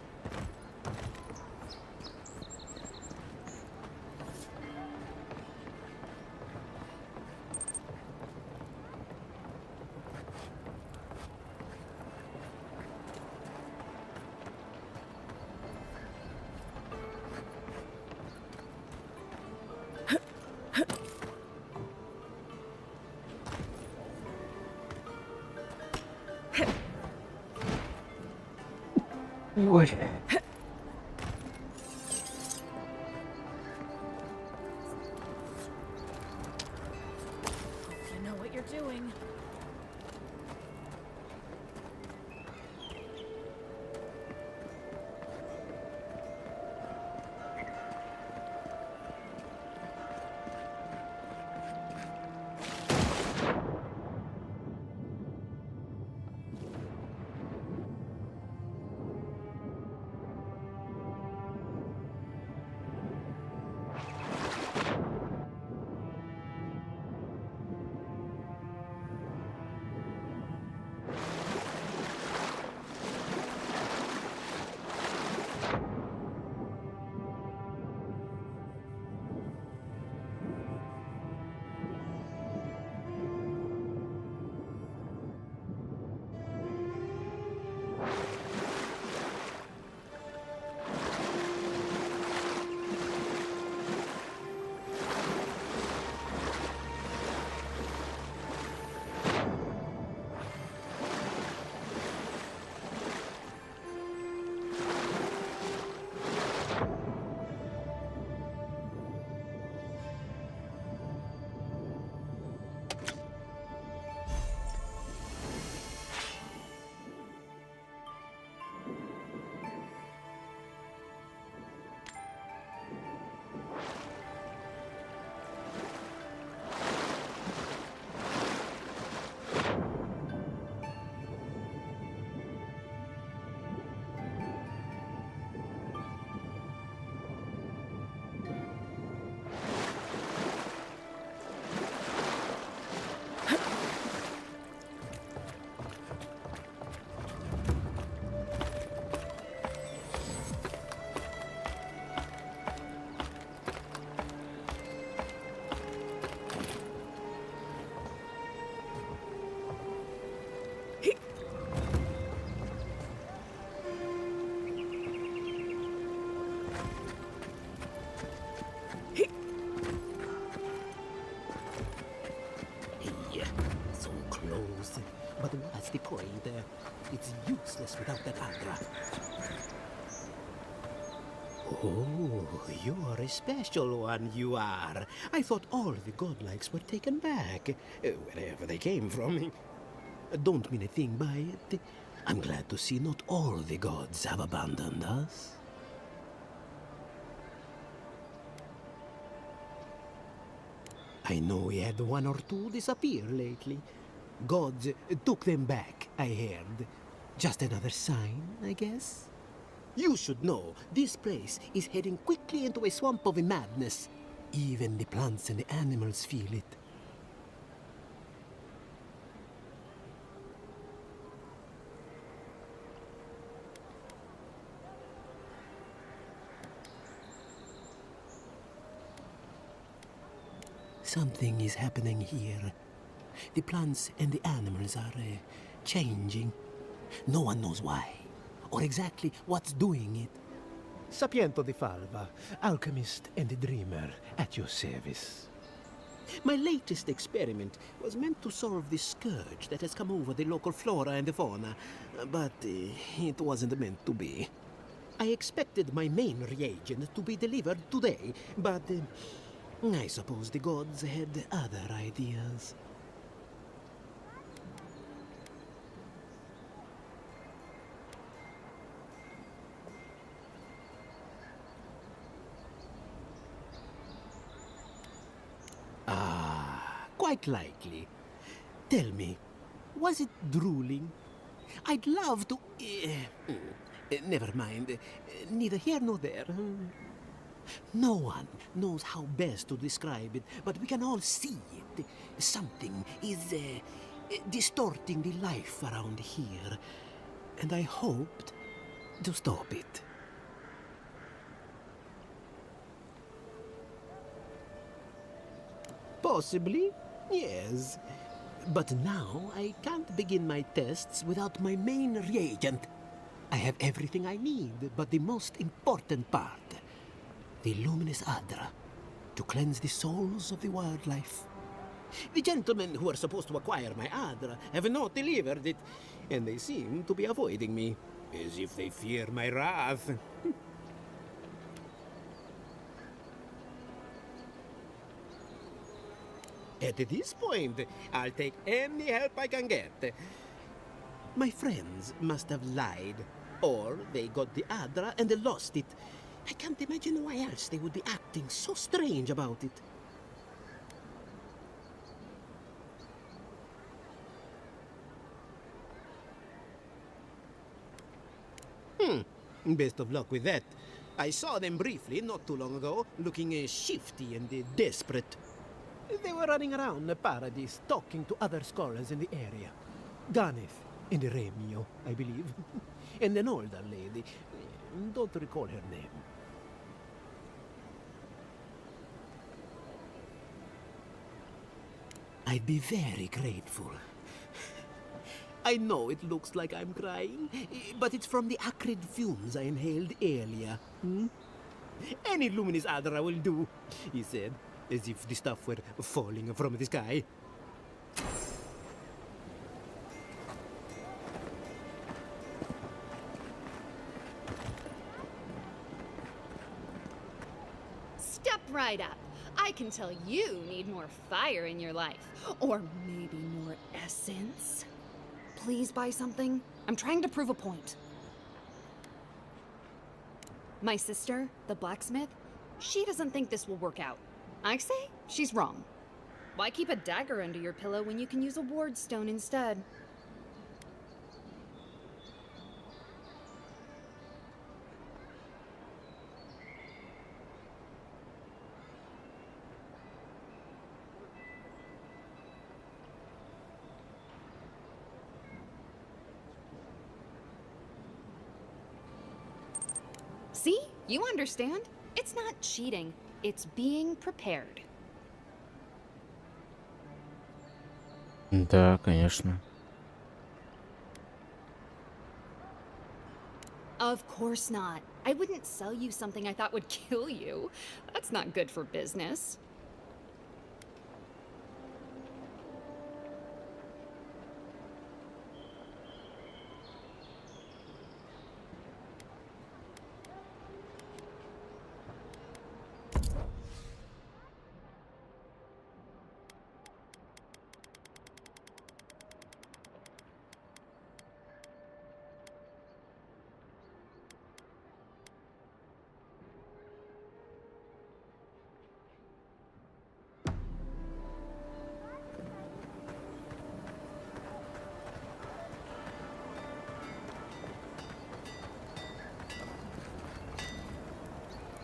Ой. You know what you're doing. But what's the point? It's useless without that Adra. Oh, you are a special one, you are. I thought all the godlikes were taken back, wherever they came from. Don't mean a thing by it. I'm glad to see not all the gods have abandoned us. I know we had one or two disappear lately. Gods took them back, I heard. Just another sign, I guess? You should know, this place is heading quickly into a swamp of madness. Even the plants and the animals feel it. Something is happening here. The plants and the animals are changing. No one knows why, or exactly what's doing it. Sapiento di Falva, alchemist and dreamer, at your service. My latest experiment was meant to solve the scourge that has come over the local flora and the fauna, but it wasn't meant to be. I expected my main reagent to be delivered today, but I suppose the gods had other ideas. Ah, quite likely. Tell me, was it drooling? I'd love to... never mind. Neither here nor there. No one knows how best to describe it, but we can all see it. Something is distorting the life around here, and I hoped to stop it. Possibly, yes. But now I can't begin my tests without my main reagent. I have everything I need, but the most important part. The luminous Adra, to cleanse the souls of the wildlife. The gentlemen who are supposed to acquire my Adra have not delivered it, and they seem to be avoiding me. As if they fear my wrath. At this point, I'll take any help I can get. My friends must have lied. Or they got the Adra and they lost it. I can't imagine why else they would be acting so strange about it. Best of luck with that. I saw them briefly not too long ago, looking shifty and desperate. They were running around the paradise, talking to other scholars in the area. Ganef and Remio, I believe. And an older lady. Don't recall her name. I'd be very grateful. I know it looks like I'm crying, but it's from the acrid fumes I inhaled earlier. Any luminous Adra will do, he said, as if the stuff were falling from the sky. Step right up. I can tell you need more fire in your life. Or maybe more essence. Please buy something. I'm trying to prove a point. My sister, the blacksmith, she doesn't think this will work out. I say she's wrong. Why keep a dagger under your pillow when you can use a ward stone instead? See? You understand? It's not cheating. It's being prepared. Да, конечно. Of course not. I wouldn't sell you something I thought would kill you. That's not good for business.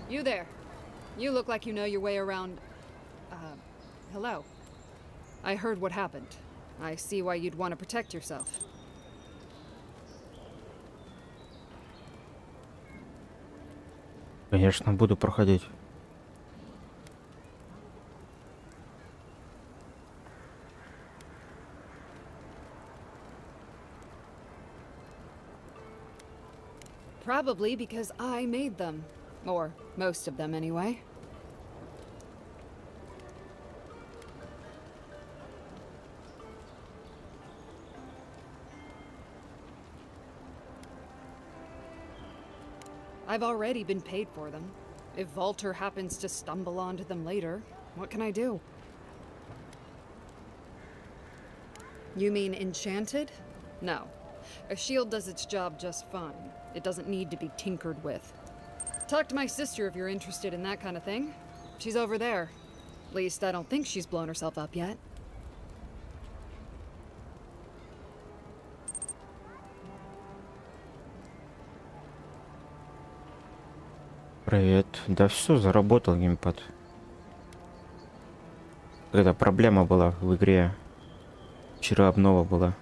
You there. You look like you know your way around... hello. I heard what happened. I see why you'd want to protect yourself. Конечно, буду проходить. Probably because I made them. Or most of them, anyway. I've already been paid for them. If Volter happens to stumble onto them later, what can I do? You mean enchanted? No. A shield does its job just fine. It doesn't need to be tinkered with. Talk to my sister if you're interested in that kind of thing. She's over there. At least I don't think she's blown herself up yet. Привет. Да все, заработал геймпад. Какая-то проблема была в игре. Вчера обнова была.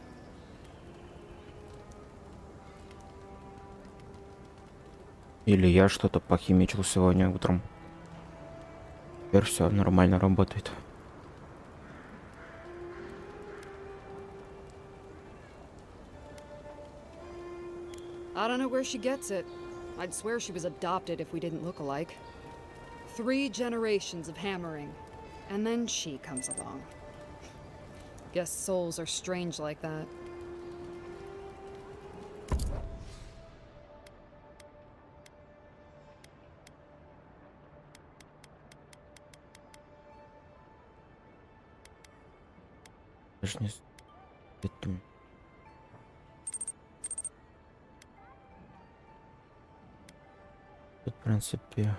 Или я что-то похимичил сегодня утром. Теперь все нормально работает. I don't know where she gets it. I'd swear she was adopted if we didn't look alike. 3 generations of hammering, and then she comes along. Guess souls are strange like that. Даже не с этим. Тут, в принципе...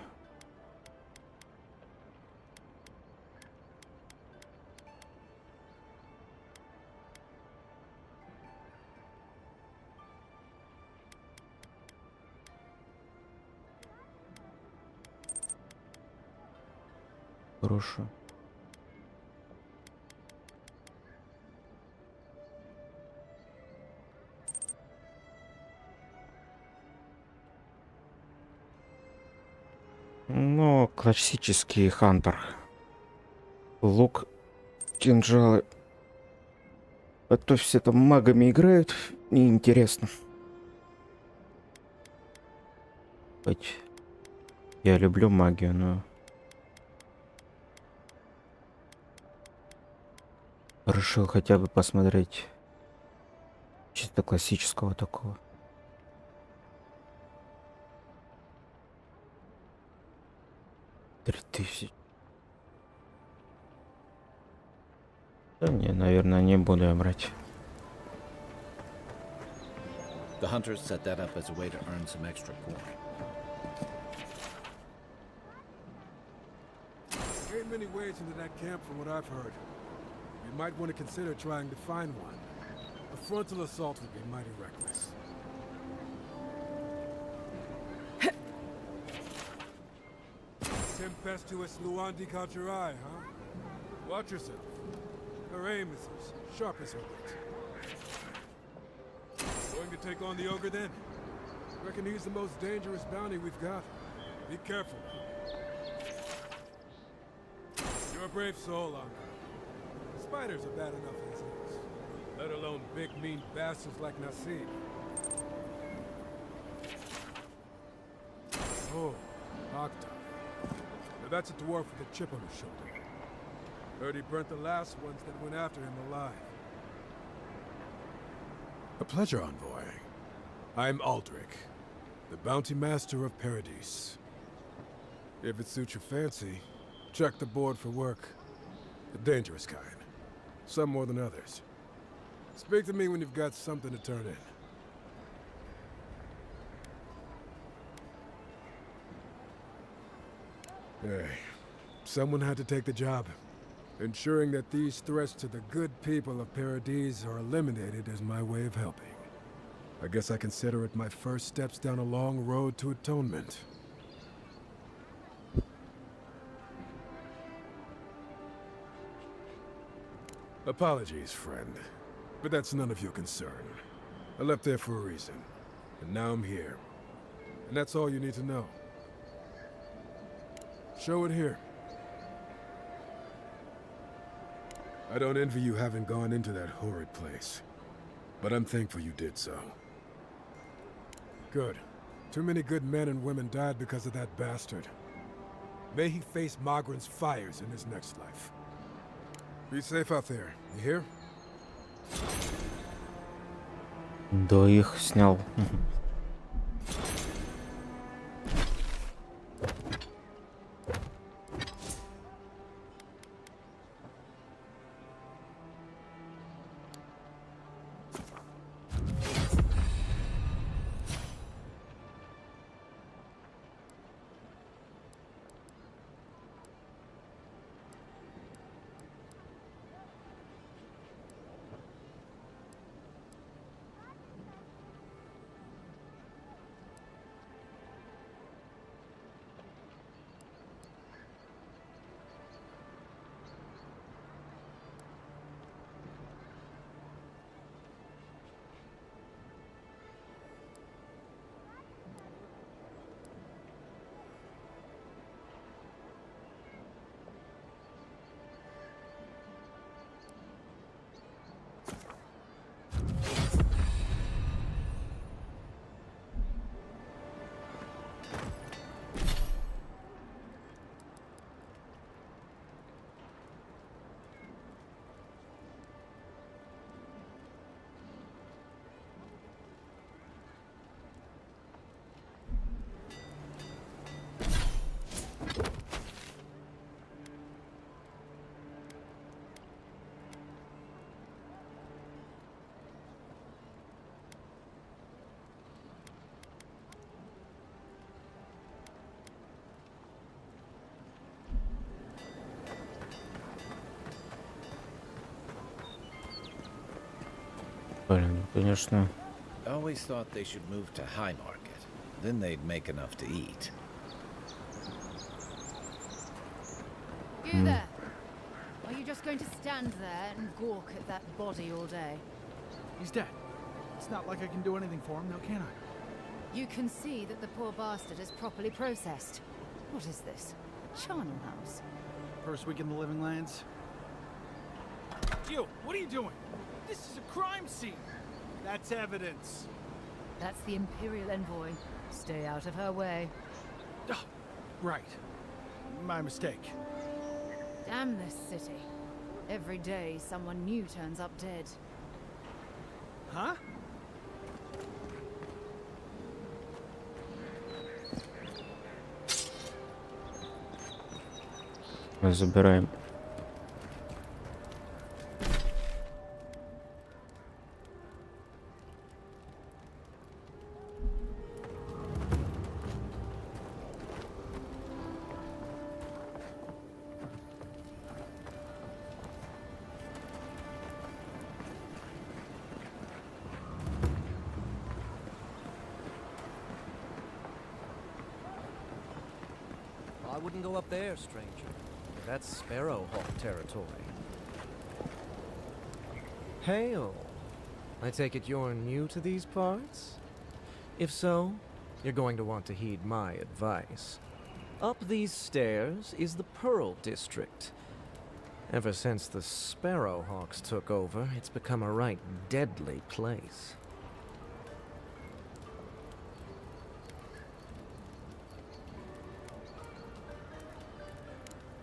Хорошо. Ну, классический хантер. Лук, кинжалы. А то все там магами играют. Неинтересно. Хоть я люблю магию, но... Решил хотя бы посмотреть чисто классического такого. $3000. Да не, наверное, не буду я брать. The hunters set that up as a way to earn some extra coin. There ain't many ways into that camp from what I've heard. You might want to consider trying to find one. A frontal assault would be mighty reckless. Tempestuous Luandi caught your eye, huh? Watch yourself. Her aim is as sharp as her wit. Going to take on the ogre then? Reckon he's the most dangerous bounty we've got. Be careful. You're a brave soul, Uncle. Spiders are bad enough as is, let alone big, mean bastards like Nassim. Oh, Octa. Now that's a dwarf with a chip on his shoulder. Heard he burnt the last ones that went after him alive. A pleasure, envoy. I'm Aldrich, the bounty master of Paradise. If it suits your fancy, check the board for work. The dangerous kind. Some more than others. Speak to me when you've got something to turn in. Hey, someone had to take the job. Ensuring that these threats to the good people of Paradise are eliminated is my way of helping. I guess I consider it my first steps down a long road to atonement. Apologies, friend. But that's none of your concern. I left there for a reason. And now I'm here. And that's all you need to know. Show it here. I don't envy you having gone into that horrid place. But I'm thankful you did so. Good. Too many good men and women died because of that bastard. May he face Magran's fires in his next life. Be safe out there, you hear? Да, их снял. Блин, конечно. I always thought they should move to High Market. Then they'd make enough to eat. You there? Are you just going to stand there and gawk at that body all day? He's dead. It's not like I can do anything for him, now can I? You can see that the poor bastard is properly processed. What is this? Charnel House? First week in the Living Lands. You, what are you doing? This is a crime scene. That's evidence. That's the Imperial Envoy. Stay out of her way. Oh, right. My mistake. Damn this city. Every day someone new turns up dead. Huh? Мы забираем. I wouldn't go up there, stranger. That's Sparrowhawk territory. Hail. I take it you're new to these parts? If so, you're going to want to heed my advice. Up these stairs is the Pearl District. Ever since the Sparrowhawks took over, it's become a right deadly place.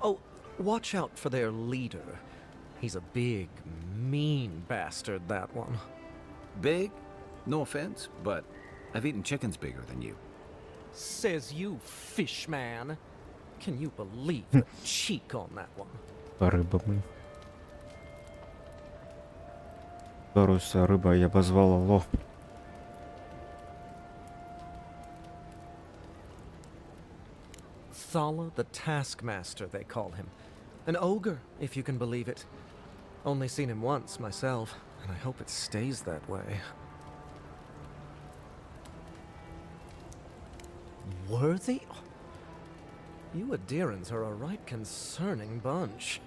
Oh, watch out for their leader. He's a big, mean bastard, that one. Big? No offense, but I've eaten chickens bigger than you. Says you, fish man. Can you believe the cheek on that one? Рыба мы. Вторую рыба я позвал Ло. Thala the Taskmaster, they call him. An ogre, if you can believe it. Only seen him once myself, and I hope it stays that way. Worthy? You Adherans are a right concerning bunch.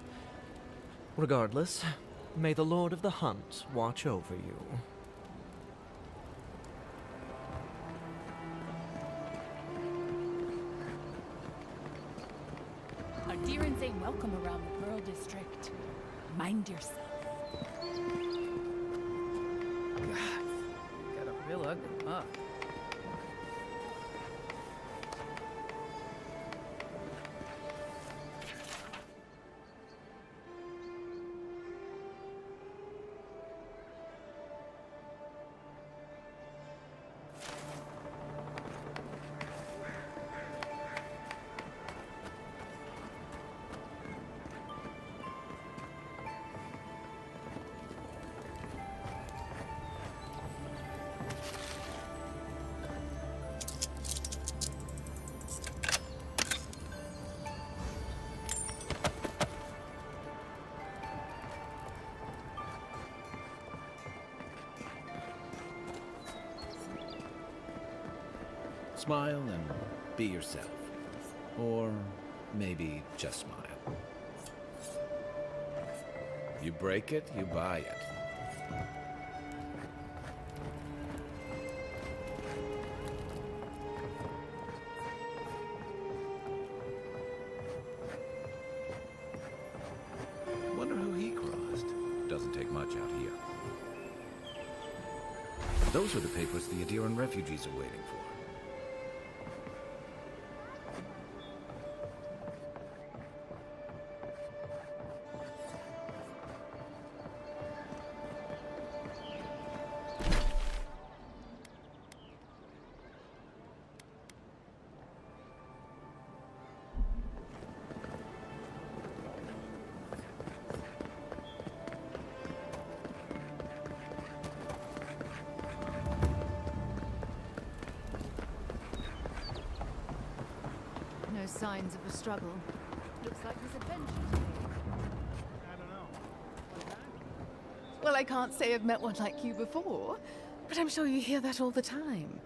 Regardless, may the Lord of the Hunt watch over you. Adherents ain't welcome around the Pearl District. Mind yourself. God, you got a real ugly mug. Smile and be yourself. Or maybe just smile. You break it, you buy it. Wonder who he crossed. Doesn't take much out here. Those are the papers the Adiran refugees are waiting for. No signs of a struggle. Looks like this adventure. I don't know. Like that? Well, I can't say I've met one like you before, but I'm sure you hear that all the time.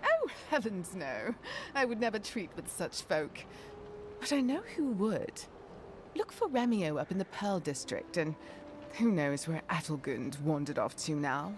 Oh, heavens no. I would never treat with such folk. But I know who would. Look for Remio up in the Pearl District, and who knows where Adelgund wandered off to now.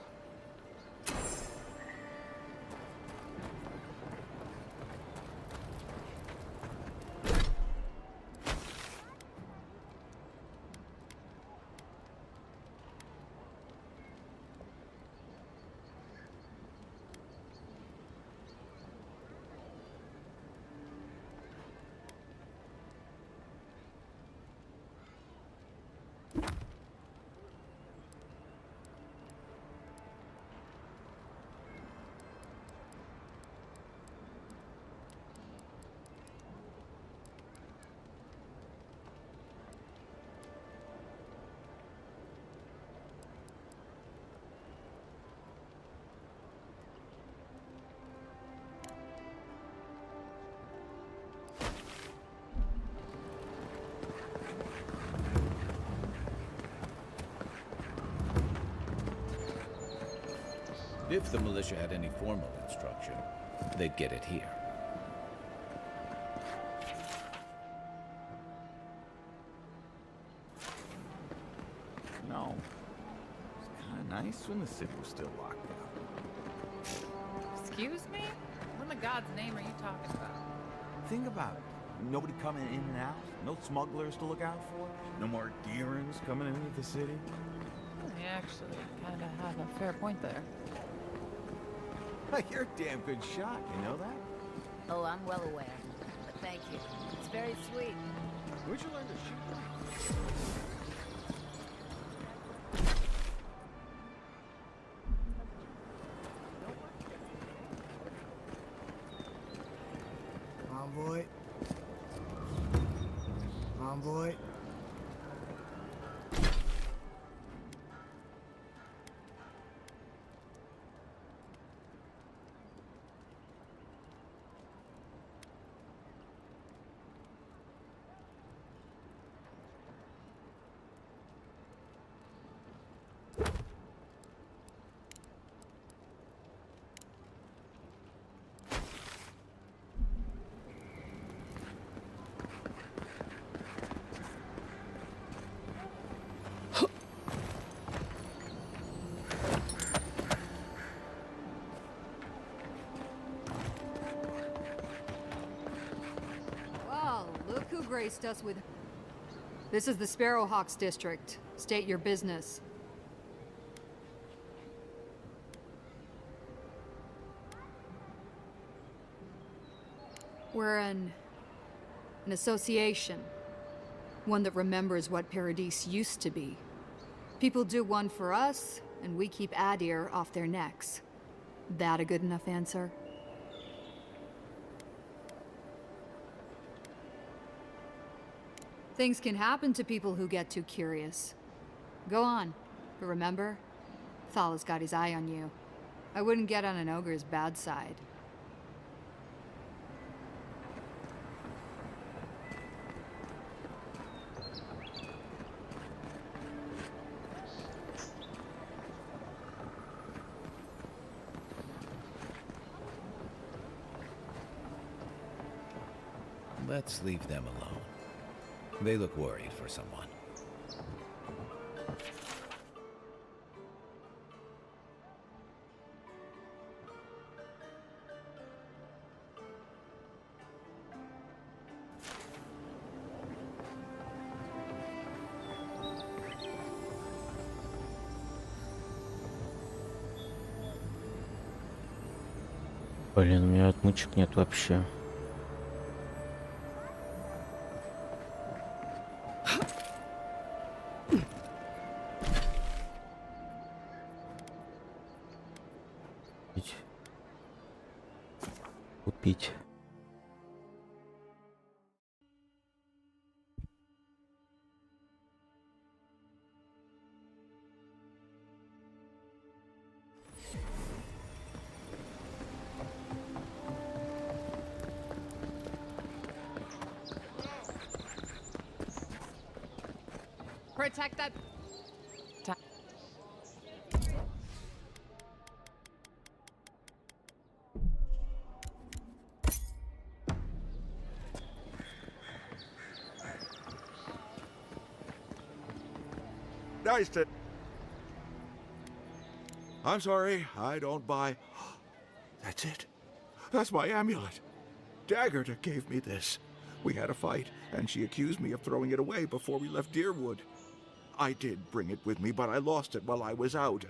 If the militia had any formal instruction, they'd get it here. No. It's kind of nice when the city was still locked down. Excuse me? What in the God's name are you talking about? Think about it. Nobody coming in and out. No smugglers to look out for. No more deerins coming into the city. You actually kind of have a fair point there. You're a damn good shot, you know that? Oh, I'm well aware. But thank you. It's very sweet. Where'd you learn to shoot? Envoy. Envoy. Well, look who graced us with... This is the Sparrowhawks district. State your business. We're an association. One that remembers what Paradise used to be. People do one for us, and we keep Adir off their necks. That a good enough answer? Things can happen to people who get too curious. Go on, but remember, Thal's got his eye on you. I wouldn't get on an ogre's bad side. Let's leave them alone. They look worried for someone. Блин, у меня отмычек нет вообще. Купить. Protect that. Nice to... I'm sorry, I don't buy... That's it. That's my amulet. Daggerta gave me this. We had a fight, and she accused me of throwing it away before we left Deerwood. I did bring it with me, but I lost it while I was out,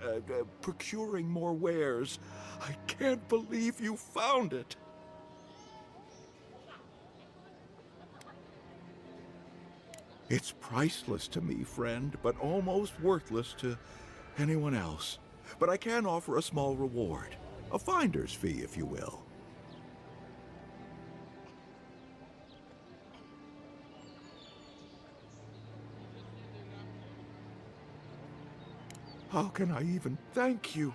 procuring more wares. I can't believe you found it. It's priceless to me, friend, but almost worthless to anyone else. But I can offer a small reward. A finder's fee, if you will. How can I even thank you?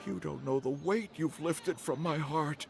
You don't know the weight you've lifted from my heart.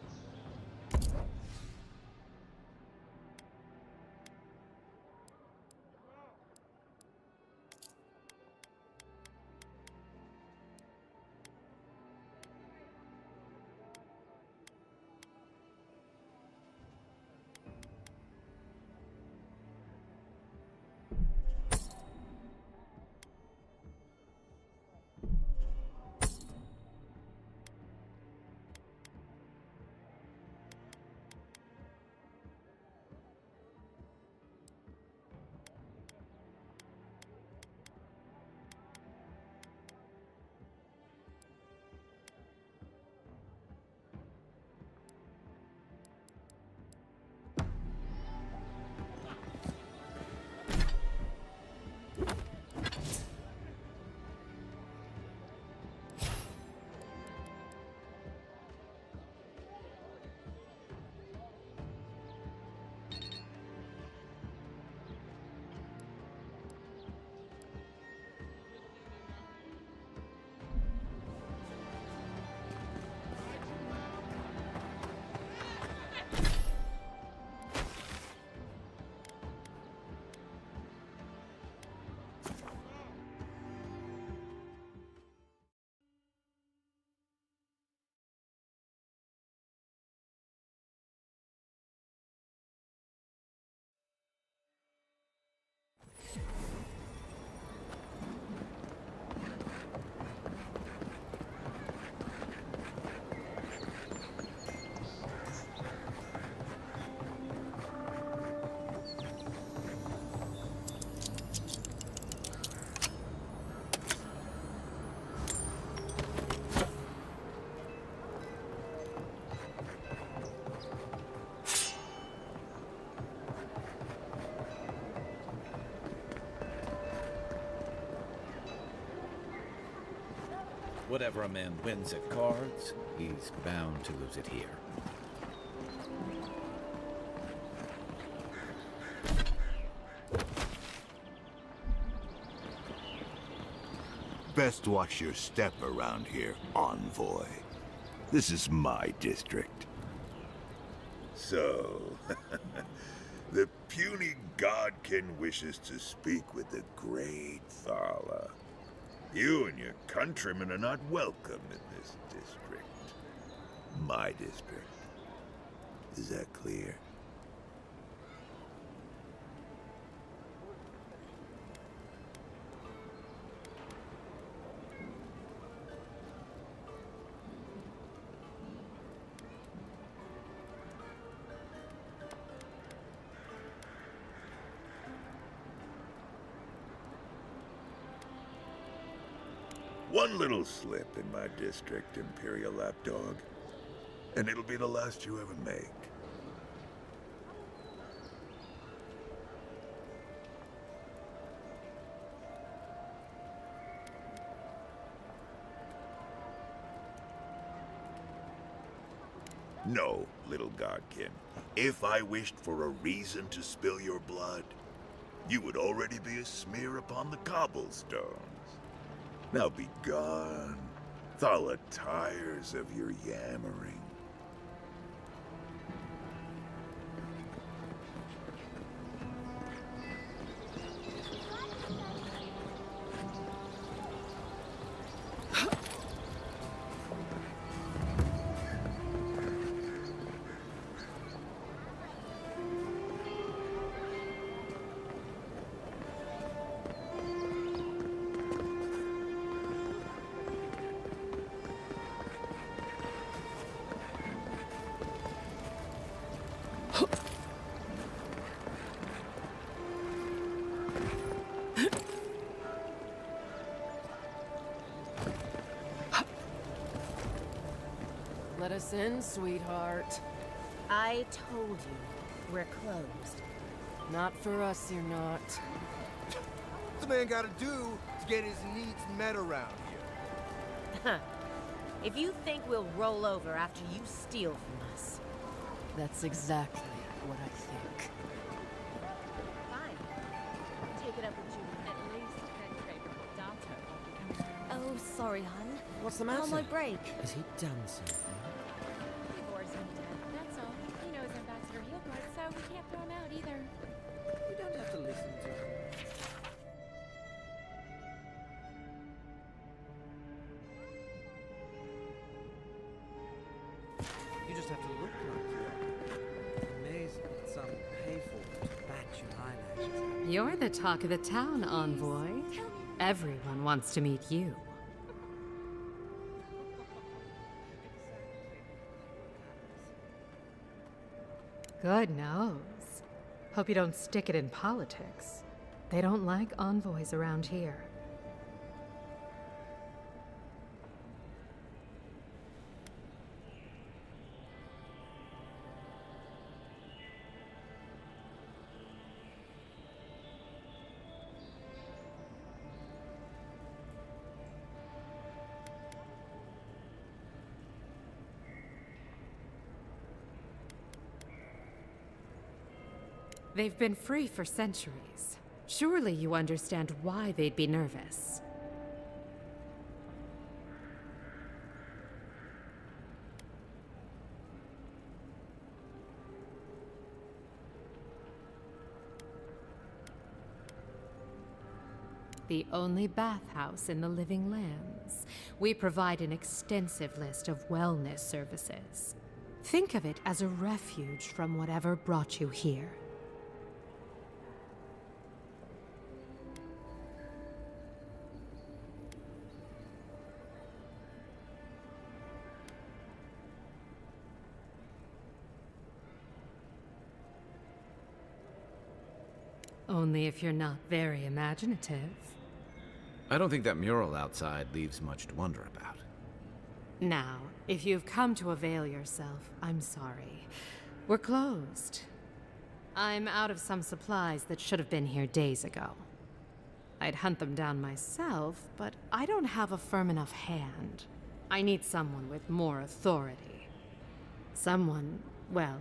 Whatever a man wins at cards, he's bound to lose it here. Best watch your step around here, envoy. This is my district. So, the puny godkin wishes to speak with the great Thala. You and your countrymen are not welcome in this district. My district. Is that clear? One little slip in my district, Imperial Lapdog, and it'll be the last you ever make. No, little godkin. If I wished for a reason to spill your blood, you would already be a smear upon the cobblestones. Now be gone. Thala tires of your yammering. us in, sweetheart. I told you, we're closed. Not for us, you're not. What's the man gotta do to get his needs met around here? If you think we'll roll over after you steal from us. That's exactly what I think. Fine. Take it up with you. At least penetrate Dato won't be coming. Oh, sorry, hon. What's the matter? On my break. Has he done something? He bores him to death, that's all. He knows Ambassador Heelguard, so we can't throw him out either. We don't have to listen to him. You just have to look like you are. Amazing that some pay for it to bat your eyelashes. You're the talk of the town, Envoy. Everyone wants to meet you. Good nose. Hope you don't stick it in politics. They don't like envoys around here. They've been free for centuries. Surely you understand why they'd be nervous. The only bathhouse in the Living Lands. We provide an extensive list of wellness services. Think of it as a refuge from whatever brought you here. Only if you're not very imaginative. I don't think that mural outside leaves much to wonder about. Now, if you've come to avail yourself, I'm sorry. We're closed. I'm out of some supplies that should have been here days ago. I'd hunt them down myself, but I don't have a firm enough hand. I need someone with more authority. Someone, well,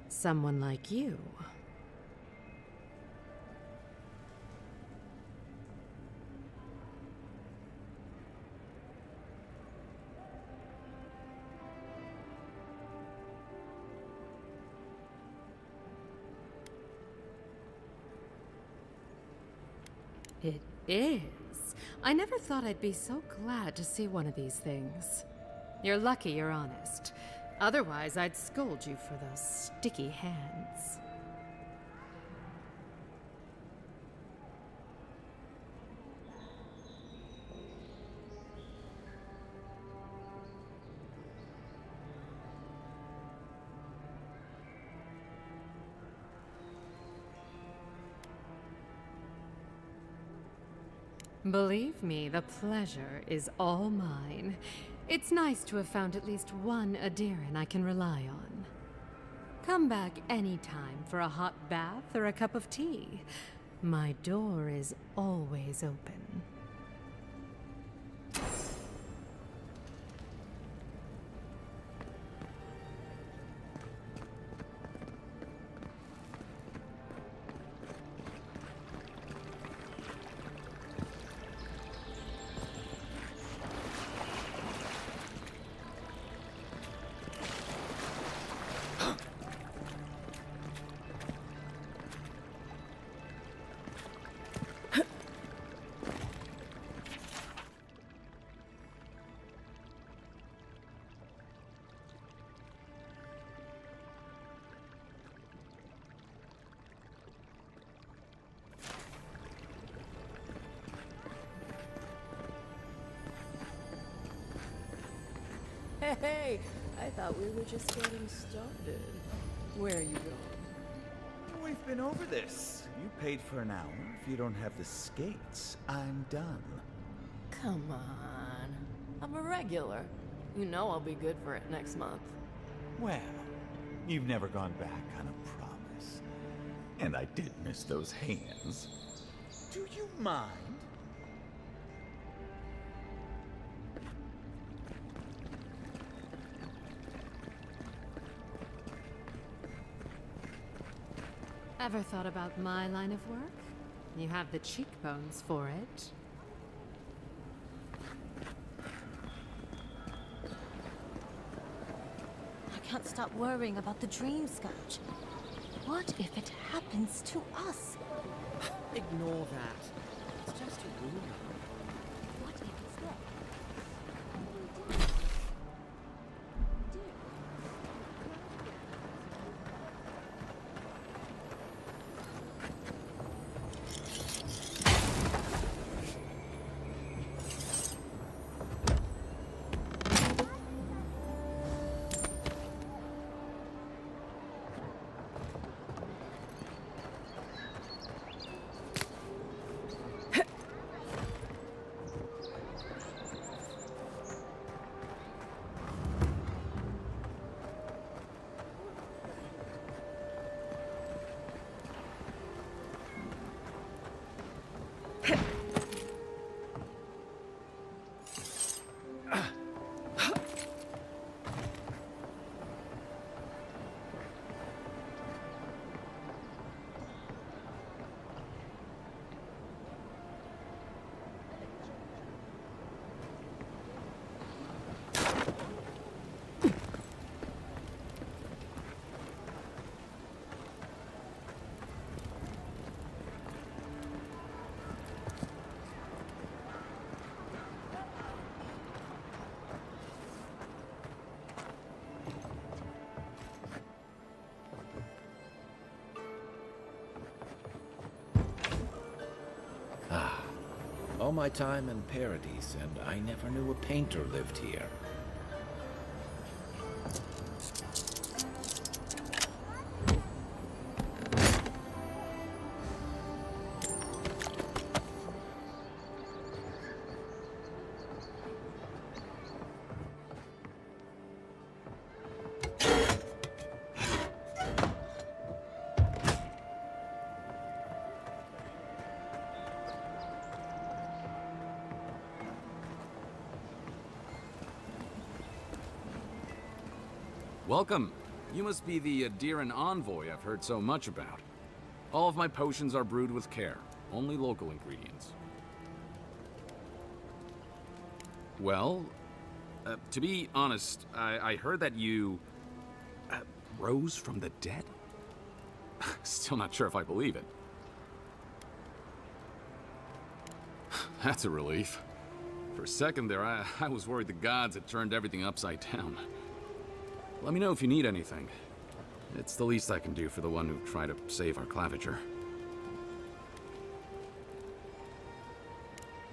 someone like you. It is. I never thought I'd be so glad to see one of these things. You're lucky you're honest. Otherwise, I'd scold you for those sticky hands. Believe me, the pleasure is all mine. It's nice to have found at least one Adiran I can rely on. Come back anytime for a hot bath or a cup of tea. My door is always open. Hey, I thought we were just getting started. Where are you going? We've been over this. You paid for an hour. If you don't have the skates, I'm done. Come on. I'm a regular. You know I'll be good for it next month. Well, you've never gone back on a promise. And I did miss those hands. Do you mind? Ever thought about my line of work? You have the cheekbones for it. I can't stop worrying about the dream, Scotch. What if it happens to us? Ignore that. It's just a rumor. What if it's not? All my time in Paradise, and I never knew a painter lived here. Welcome. You must be the Deeran envoy I've heard so much about. All of my potions are brewed with care, only local ingredients. Well, to be honest, I heard that you rose from the dead? Still not sure if I believe it. That's a relief. For a second there, I was worried the gods had turned everything upside down. Let me know if you need anything. It's the least I can do for the one who tried to save our claviger.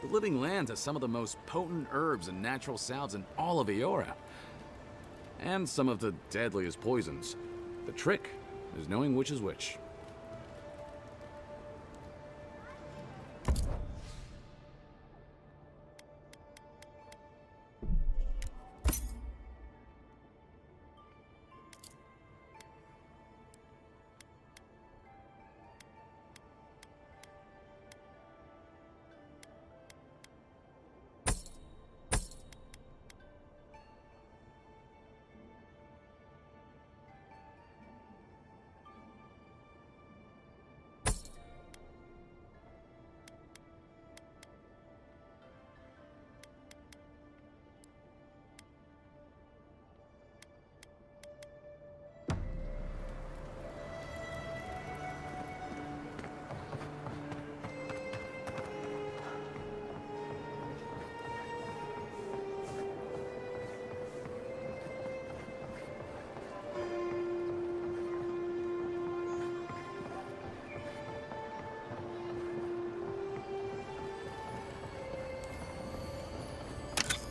The Living Lands has some of the most potent herbs and natural salves in all of Eora. And some of the deadliest poisons. The trick is knowing which is which.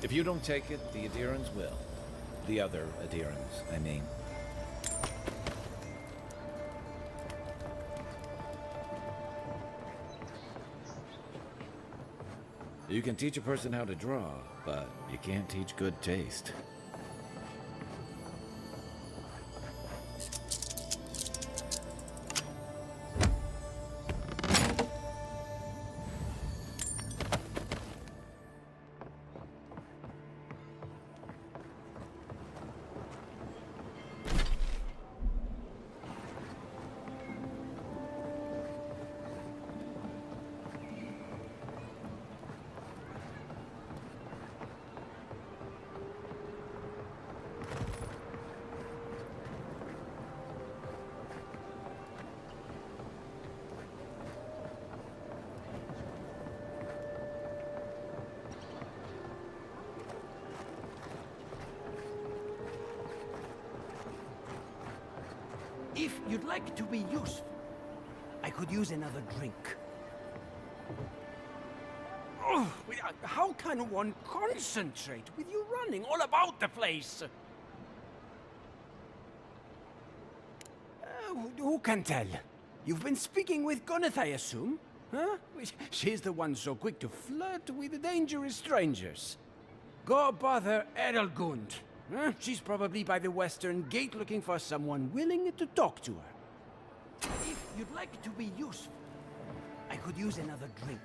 If you don't take it, the Adirans will. The other Adirans, I mean. You can teach a person how to draw, but you can't teach good taste. you'd like to be useful, I could use another drink. Oh, how can one concentrate with you running all about the place? Who can tell? You've been speaking with Goneth, I assume? Huh? She's the one so quick to flirt with dangerous strangers. Go bother Edelgund. Huh? She's probably by the western gate looking for someone willing to talk to her. If you'd like to be useful, I could use another drink.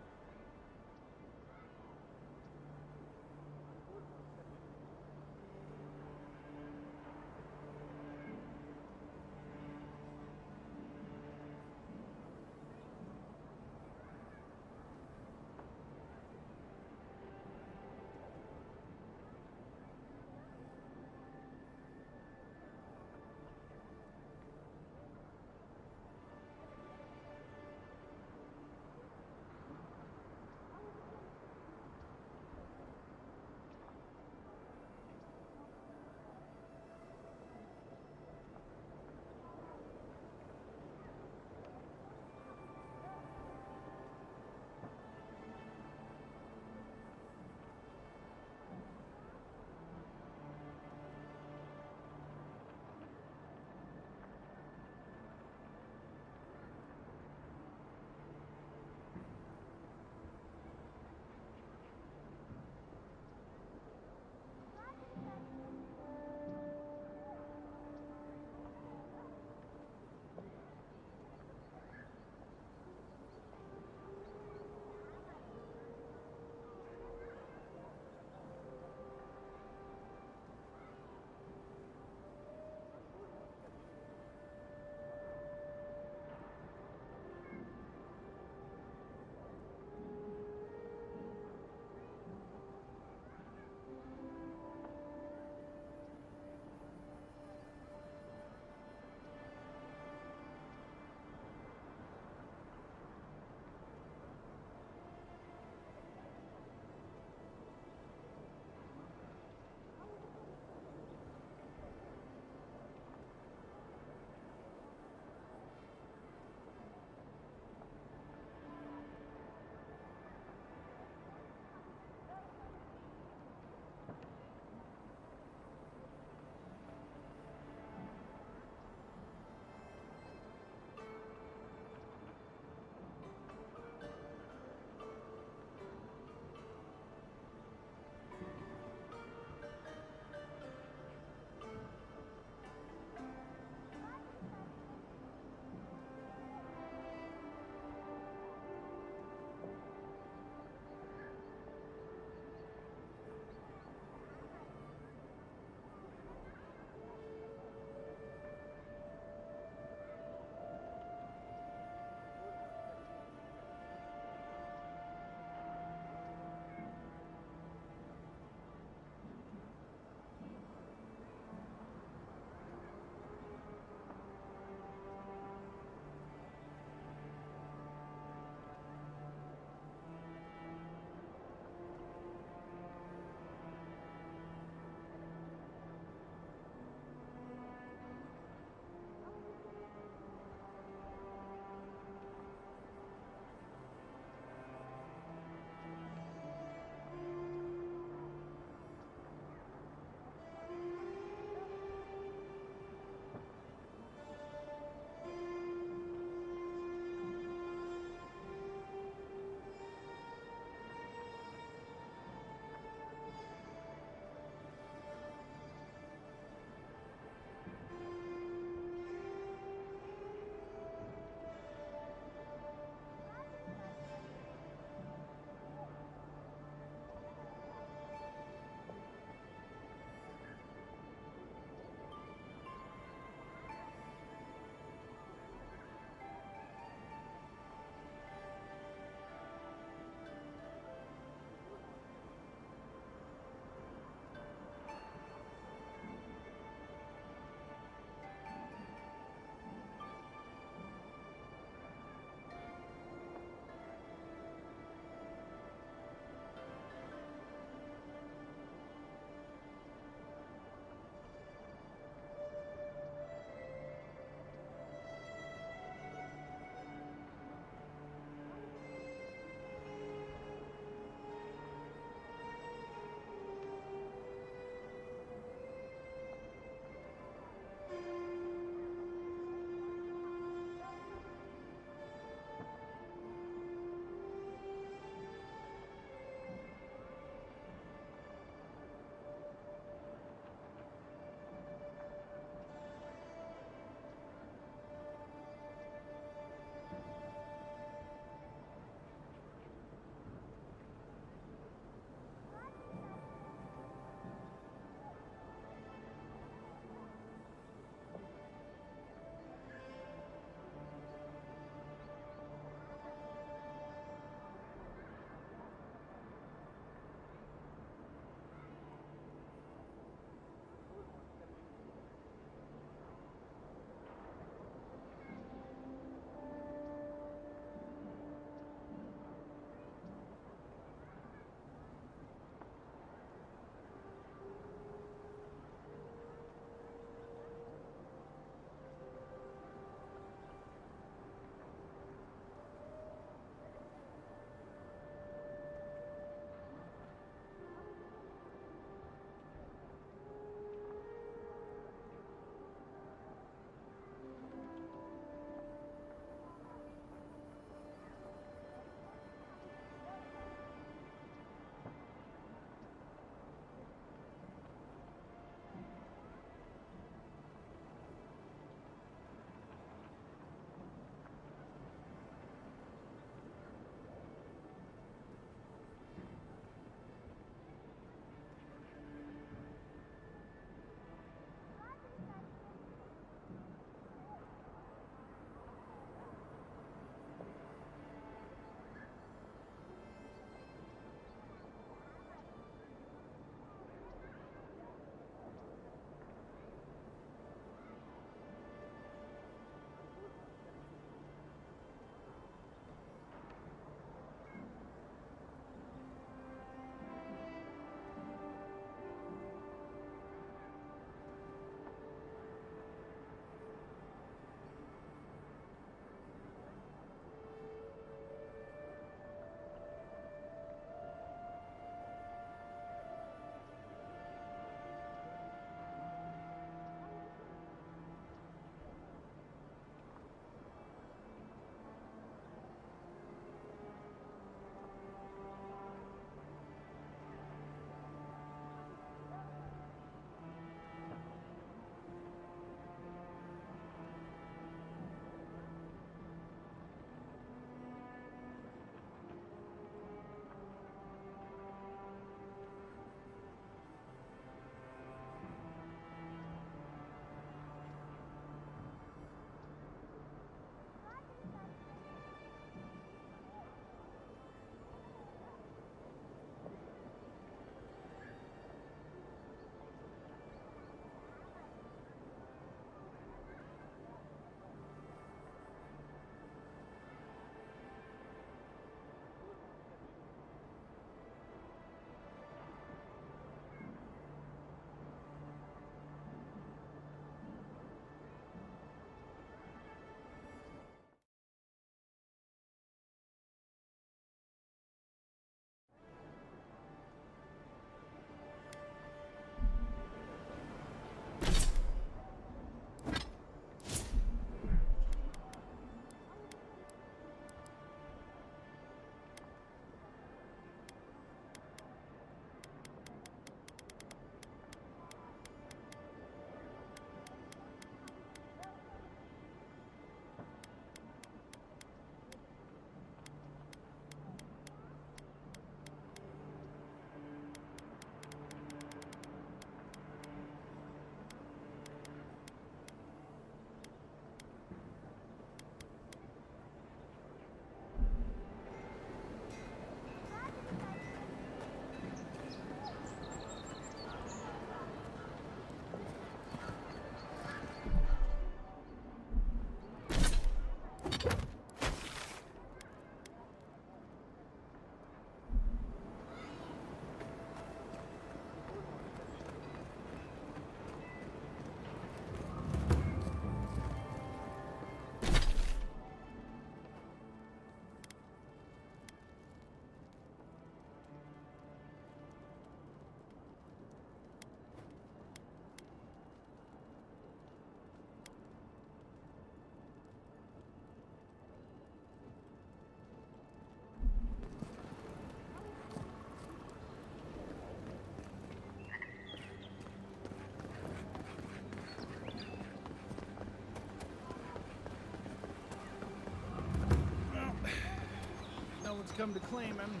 gods come to claim him,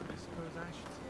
I suppose I should.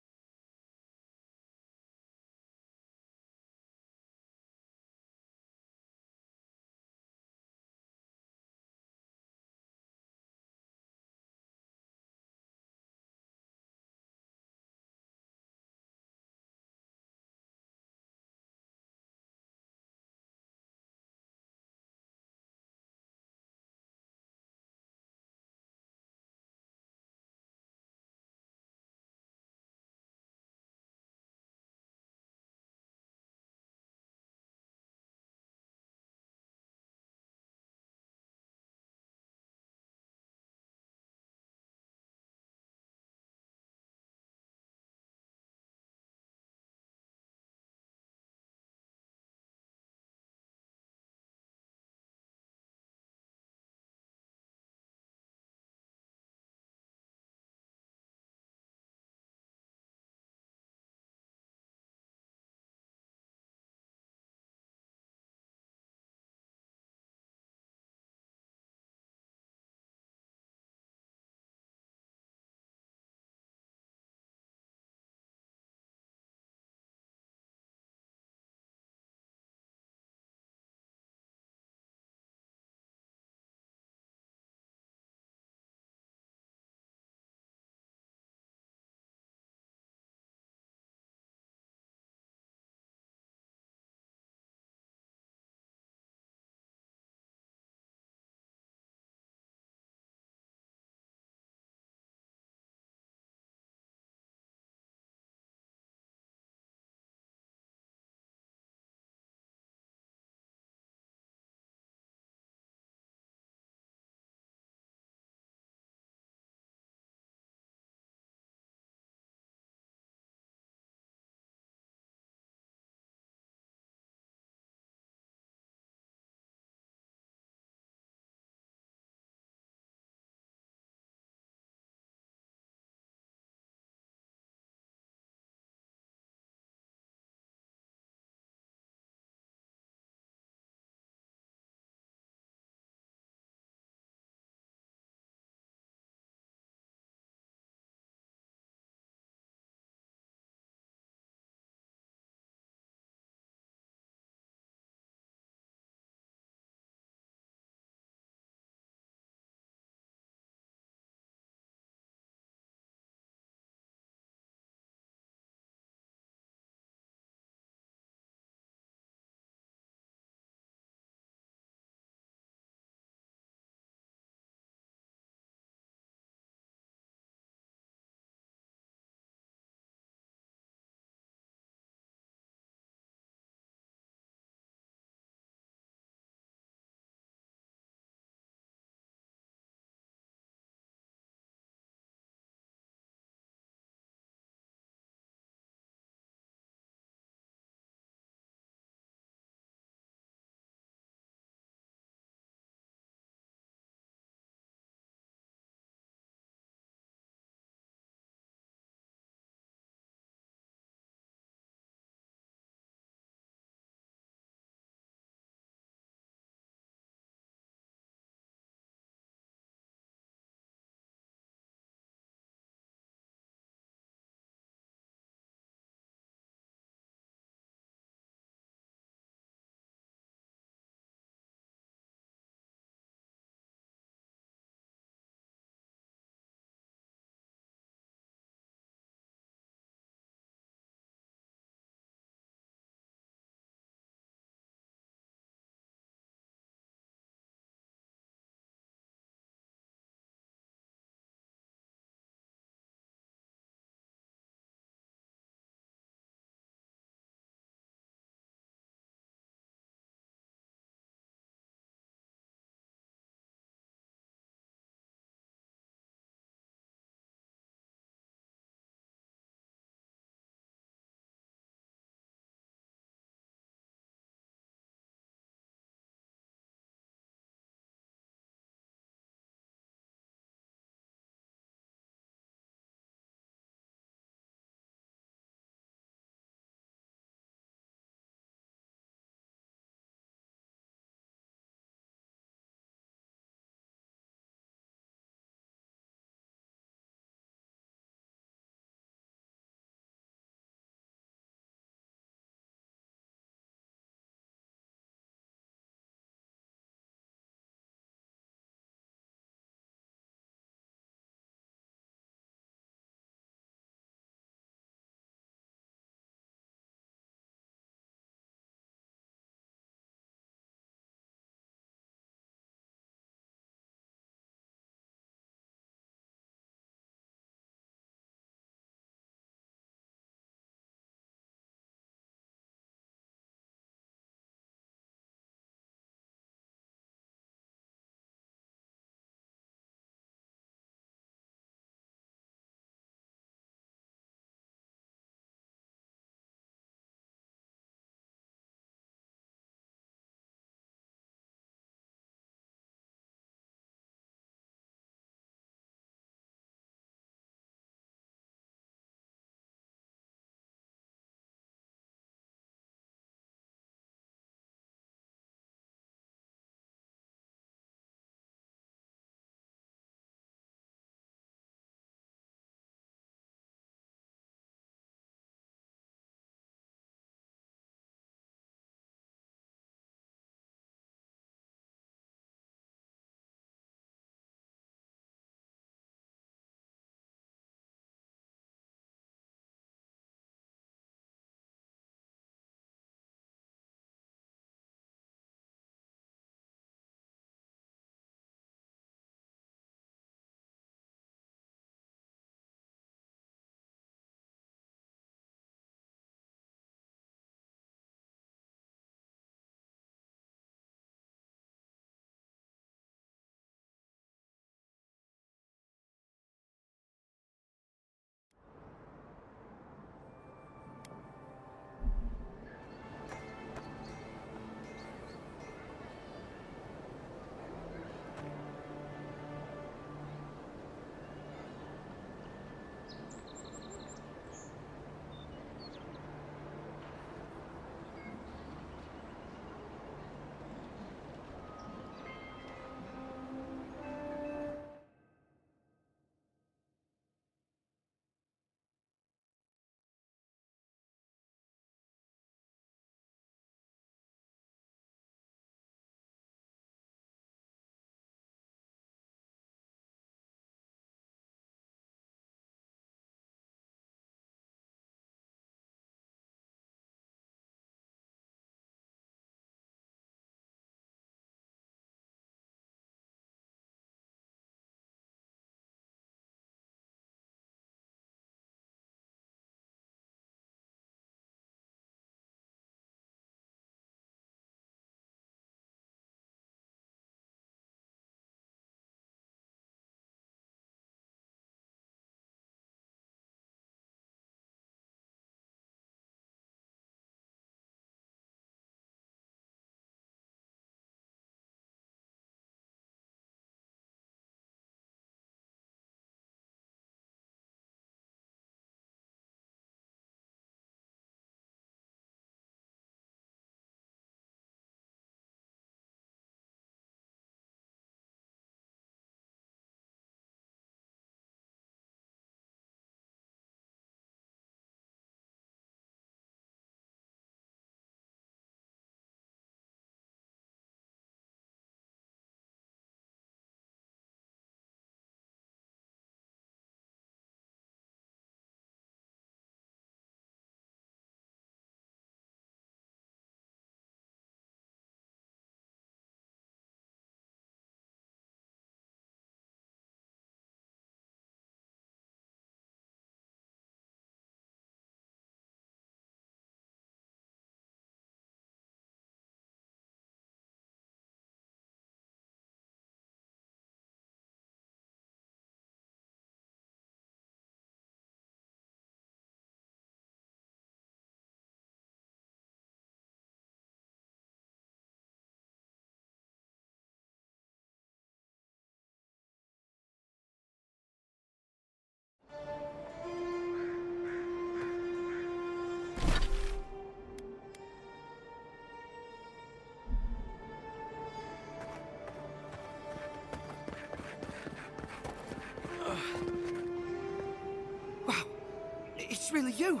it's really you.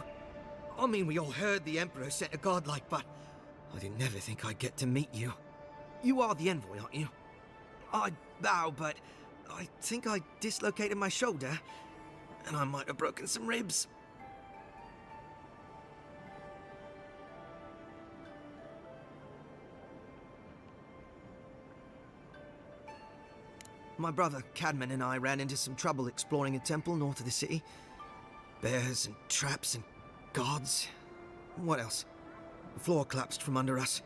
I mean, we all heard the Emperor sent a godlike, but I didn't never think I'd get to meet you. You are the envoy, aren't you? I bow, but I think I dislocated my shoulder, and I might have broken some ribs. My brother, Cadman, and I ran into some trouble exploring a temple north of the city. Bears and traps and guards. What else? The floor collapsed from under us.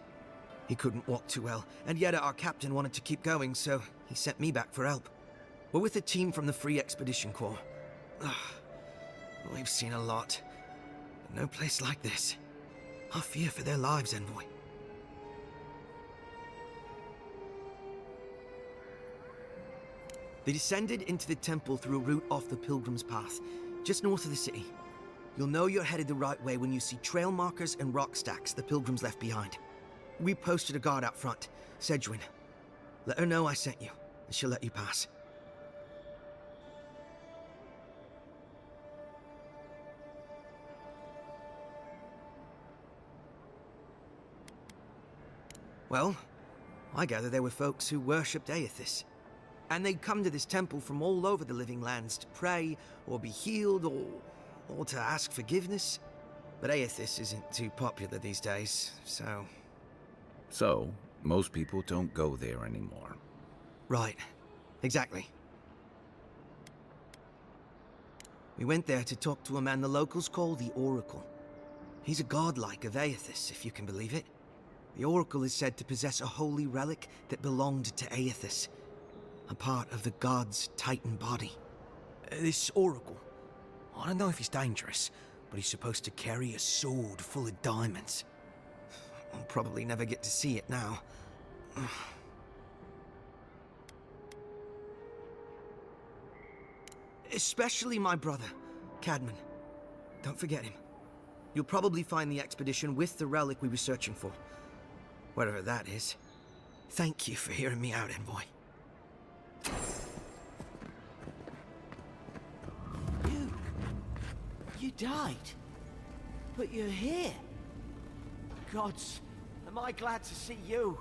He couldn't walk too well, and yet our captain wanted to keep going, so he sent me back for help. We're with a team from the Free Expedition Corps. We've seen a lot. But no place like this. I fear for their lives, Envoy. They descended into the temple through a route off the Pilgrim's Path, just north of the city. You'll know you're headed the right way when you see trail markers and rock stacks the Pilgrims left behind. We posted a guard out front, Sedgwin. Let her know I sent you, and she'll let you pass. Well, I gather there were folks who worshipped Aethys. And they'd come to this temple from all over the living lands to pray, or be healed, or to ask forgiveness. But Aethys isn't too popular these days, so... So, most people don't go there anymore. Right. Exactly. We went there to talk to a man the locals call the Oracle. He's a godlike of Aethys, if you can believe it. The Oracle is said to possess a holy relic that belonged to Aethys. A part of the god's titan body. This Oracle, I don't know if he's dangerous, but he's supposed to carry a sword full of diamonds. I'll probably never get to see it now. Especially my brother, Cadman. Don't forget him. You'll probably find the expedition with the relic we were searching for. Whatever that is. Thank you for hearing me out, Envoy. You died? But you're here. Gods, am I glad to see you.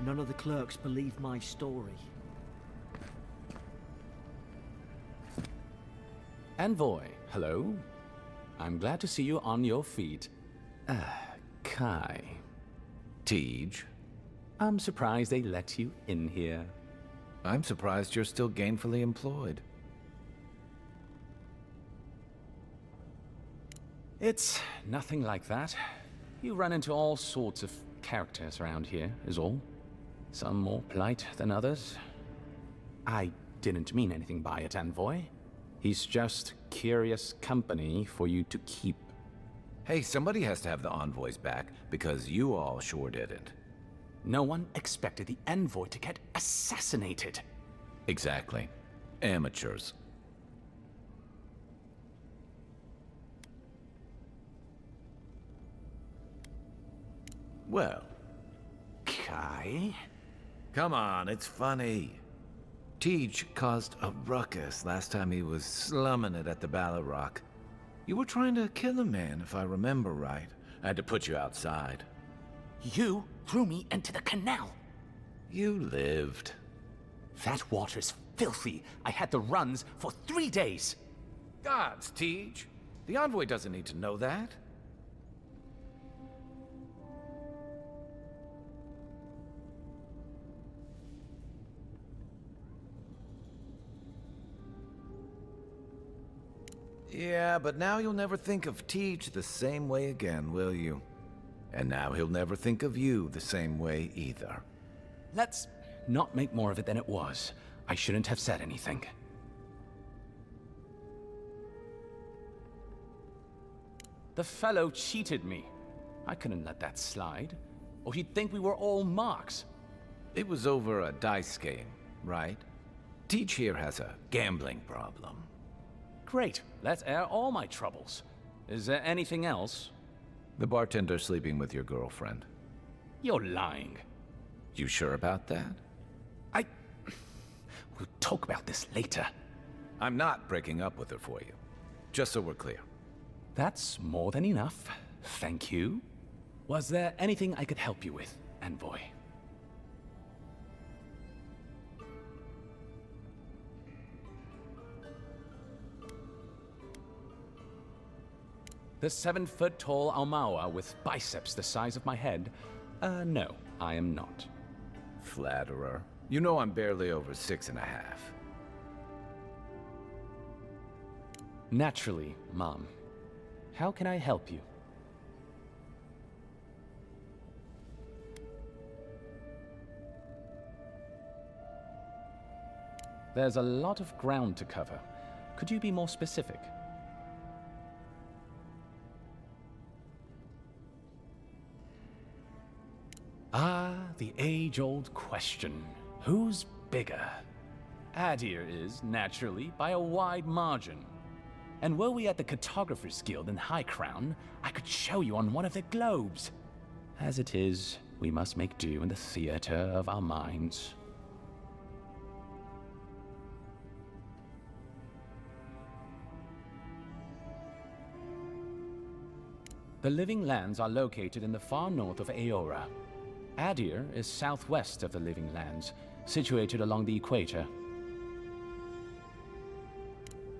None of the clerks believe my story. Envoy, hello. I'm glad to see you on your feet. Kai. Tej. I'm surprised they let you in here. I'm surprised you're still gainfully employed. It's nothing like that. You run into all sorts of characters around here, is all. Some more polite than others. I didn't mean anything by it, Envoy. He's just curious company for you to keep. Hey, somebody has to have the envoys back, because you all sure didn't. No one expected the Envoy to get assassinated. Exactly. Amateurs. Well, Kai? come on, it's funny. Tej caused a ruckus last time he was slumming it at the Ballarrock. You were trying to kill a man, if I remember right. I had to put you outside. You threw me into the canal. You lived. That water's filthy. I had the runs for 3 days. Gods, Tej. The envoy doesn't need to know that. Yeah, but now you'll never think of Tej the same way again, will you? And now he'll never think of you the same way either. Let's not make more of it than it was. I shouldn't have said anything. The fellow cheated me. I couldn't let that slide. Or he'd think we were all marks. It was over a dice game, right? Tej here has a gambling problem. Great. Let's air all my troubles. Is there anything else? The bartender sleeping with your girlfriend. You're lying. You sure about that? We'll talk about this later. I'm not breaking up with her for you. Just so we're clear. That's more than enough. Thank you. Was there anything I could help you with, Envoy? The 7-foot-tall Aumaua with biceps the size of my head? No, I am not. Flatterer. You know I'm barely over 6.5. Naturally, Mom. How can I help you? There's a lot of ground to cover. Could you be more specific? Ah, the age-old question. Who's bigger? Adir is, naturally, by a wide margin. And were we at the Cartographers Guild in High Crown, I could show you on one of their globes. As it is, we must make do in the theater of our minds. The Living Lands are located in the far north of Aora. Adir is southwest of the Living Lands, situated along the equator.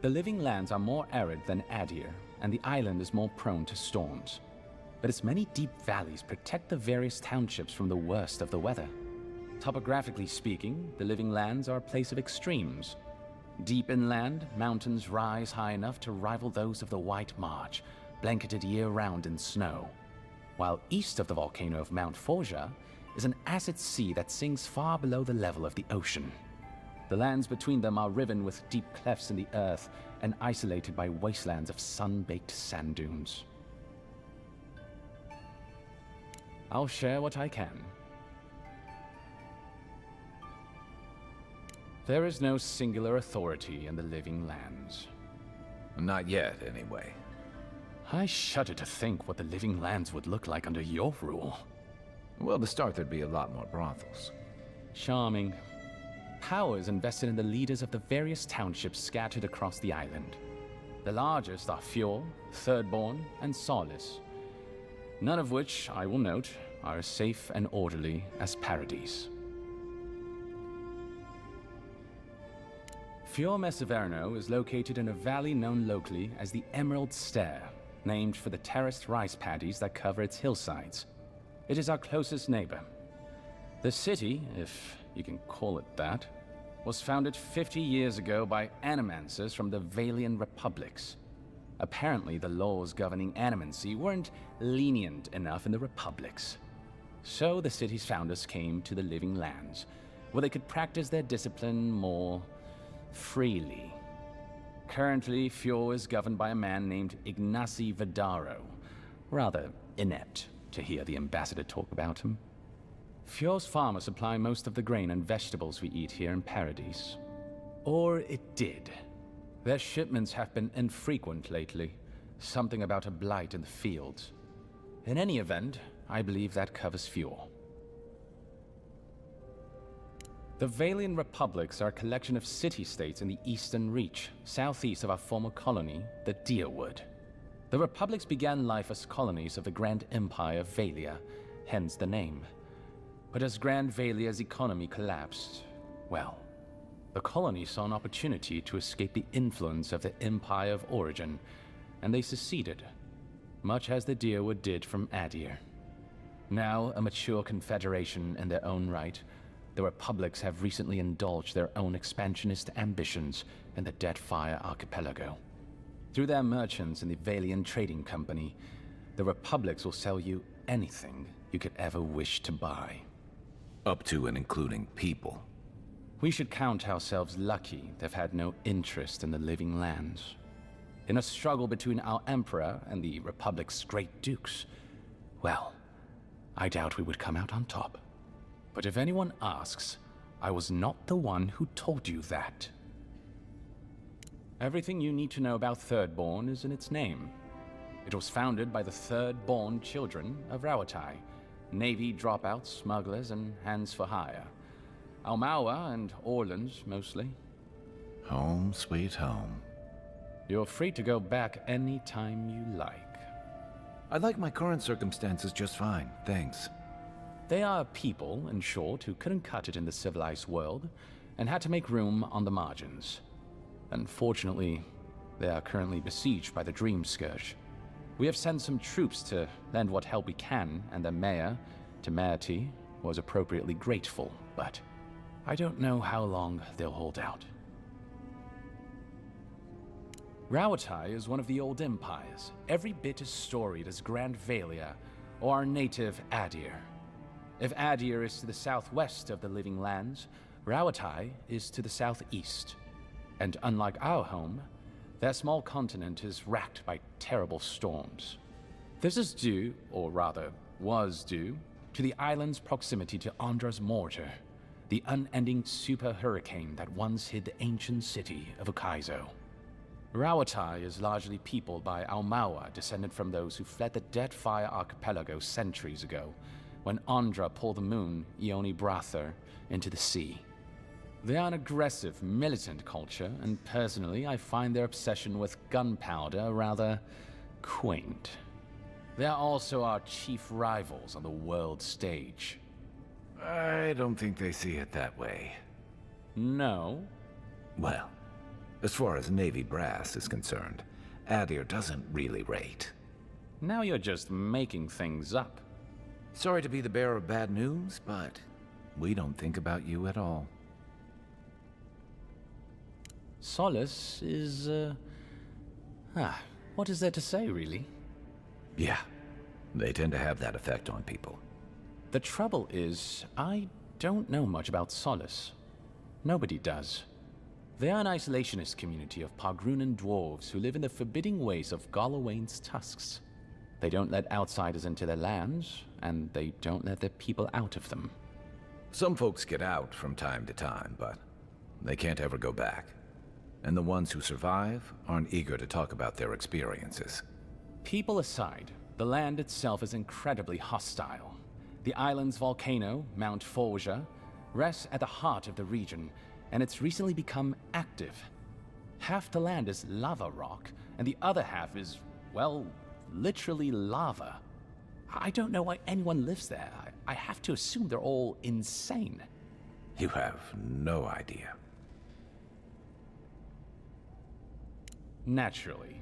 The Living Lands are more arid than Adir, and the island is more prone to storms. But its many deep valleys protect the various townships from the worst of the weather. Topographically speaking, the Living Lands are a place of extremes. Deep inland, mountains rise high enough to rival those of the White March, blanketed year-round in snow. While east of the volcano of Mount Forja is an acid sea that sinks far below the level of the ocean. The lands between them are riven with deep clefts in the earth and isolated by wastelands of sun-baked sand dunes. I'll share what I can. There is no singular authority in the Living Lands. Not yet, anyway. I shudder to think what the Living Lands would look like under your rule. Well, to start, there'd be a lot more brothels. Charming. Power is invested in the leaders of the various townships scattered across the island. The largest are Fjord, Thirdborn, and Solace. None of which, I will note, are as safe and orderly as Paradise. Fjord Mesiverno is located in a valley known locally as the Emerald Stair, named for the terraced rice paddies that cover its hillsides. It is our closest neighbor. The city, if you can call it that, was founded 50 years ago by animancers from the Valian Republics. Apparently, the laws governing animancy weren't lenient enough in the republics. So the city's founders came to the Living Lands, where they could practice their discipline more freely. Currently, Fjord is governed by a man named Ignacy Vidaro. Rather inept to hear the ambassador talk about him. Fjord's farmers supply most of the grain and vegetables we eat here in Paradise. Or it did. Their shipments have been infrequent lately. Something about a blight in the fields. In any event, I believe that covers Fjord. The Valian Republics are a collection of city-states in the Eastern Reach, southeast of our former colony, the Deerwood. The Republics began life as colonies of the Grand Empire of Valia, hence the name. But as Grand Valia's economy collapsed, well, the colony saw an opportunity to escape the influence of the Empire of Origin, and they seceded, much as the Deerwood did from Adir. Now a mature confederation in their own right, the Republics have recently indulged their own expansionist ambitions in the Deadfire Archipelago. Through their merchants in the Valian Trading Company, the Republics will sell you anything you could ever wish to buy. Up to and including people. We should count ourselves lucky they've had no interest in the Living Lands. In a struggle between our Emperor and the Republic's great dukes, well, I doubt we would come out on top. But if anyone asks, I was not the one who told you that. Everything you need to know about Thirdborn is in its name. It was founded by the Thirdborn children of Rawatai, Navy dropouts, smugglers, and hands for hire. Almawa and Orleans, mostly. Home, sweet home. You're free to go back any time you like. I like my current circumstances just fine, thanks. They are people, in short, who couldn't cut it in the civilized world, and had to make room on the margins. Unfortunately, they are currently besieged by the Dream Scourge. We have sent some troops to lend what help we can, and the mayor, Temerity, was appropriately grateful, but I don't know how long they'll hold out. Rawatai is one of the old empires, every bit as storied as Grand Valia or our native Adir. If Adir is to the southwest of the Living Lands, Rawatai is to the southeast. And unlike our home, their small continent is racked by terrible storms. This is due, or rather, was due, to the island's proximity to Andra's mortar, the unending super hurricane that once hid the ancient city of Ukaizo. Rawatai is largely peopled by Almawa, descended from those who fled the Deadfire Archipelago centuries ago, when Andra pulled the moon, Ioni Brather, into the sea. They are an aggressive, militant culture, and personally, I find their obsession with gunpowder rather quaint. They are also our chief rivals on the world stage. I don't think they see it that way. No? Well, as far as Navy brass is concerned, Adir doesn't really rate. Now you're just making things up. Sorry to be the bearer of bad news, but we don't think about you at all. Solace is, what is there to say, really? Yeah, they tend to have that effect on people. The trouble is, I don't know much about Solace. Nobody does. They are an isolationist community of Pargrunan dwarves who live in the forbidding ways of Galawain's tusks. They don't let outsiders into their lands, and they don't let their people out of them. Some folks get out from time to time, but they can't ever go back. And the ones who survive aren't eager to talk about their experiences. People aside, the land itself is incredibly hostile. The island's volcano, Mount Forja, rests at the heart of the region, and it's recently become active. Half the land is lava rock, and the other half is, well, literally lava. I don't know why anyone lives there. I have to assume they're all insane. You have no idea. Naturally.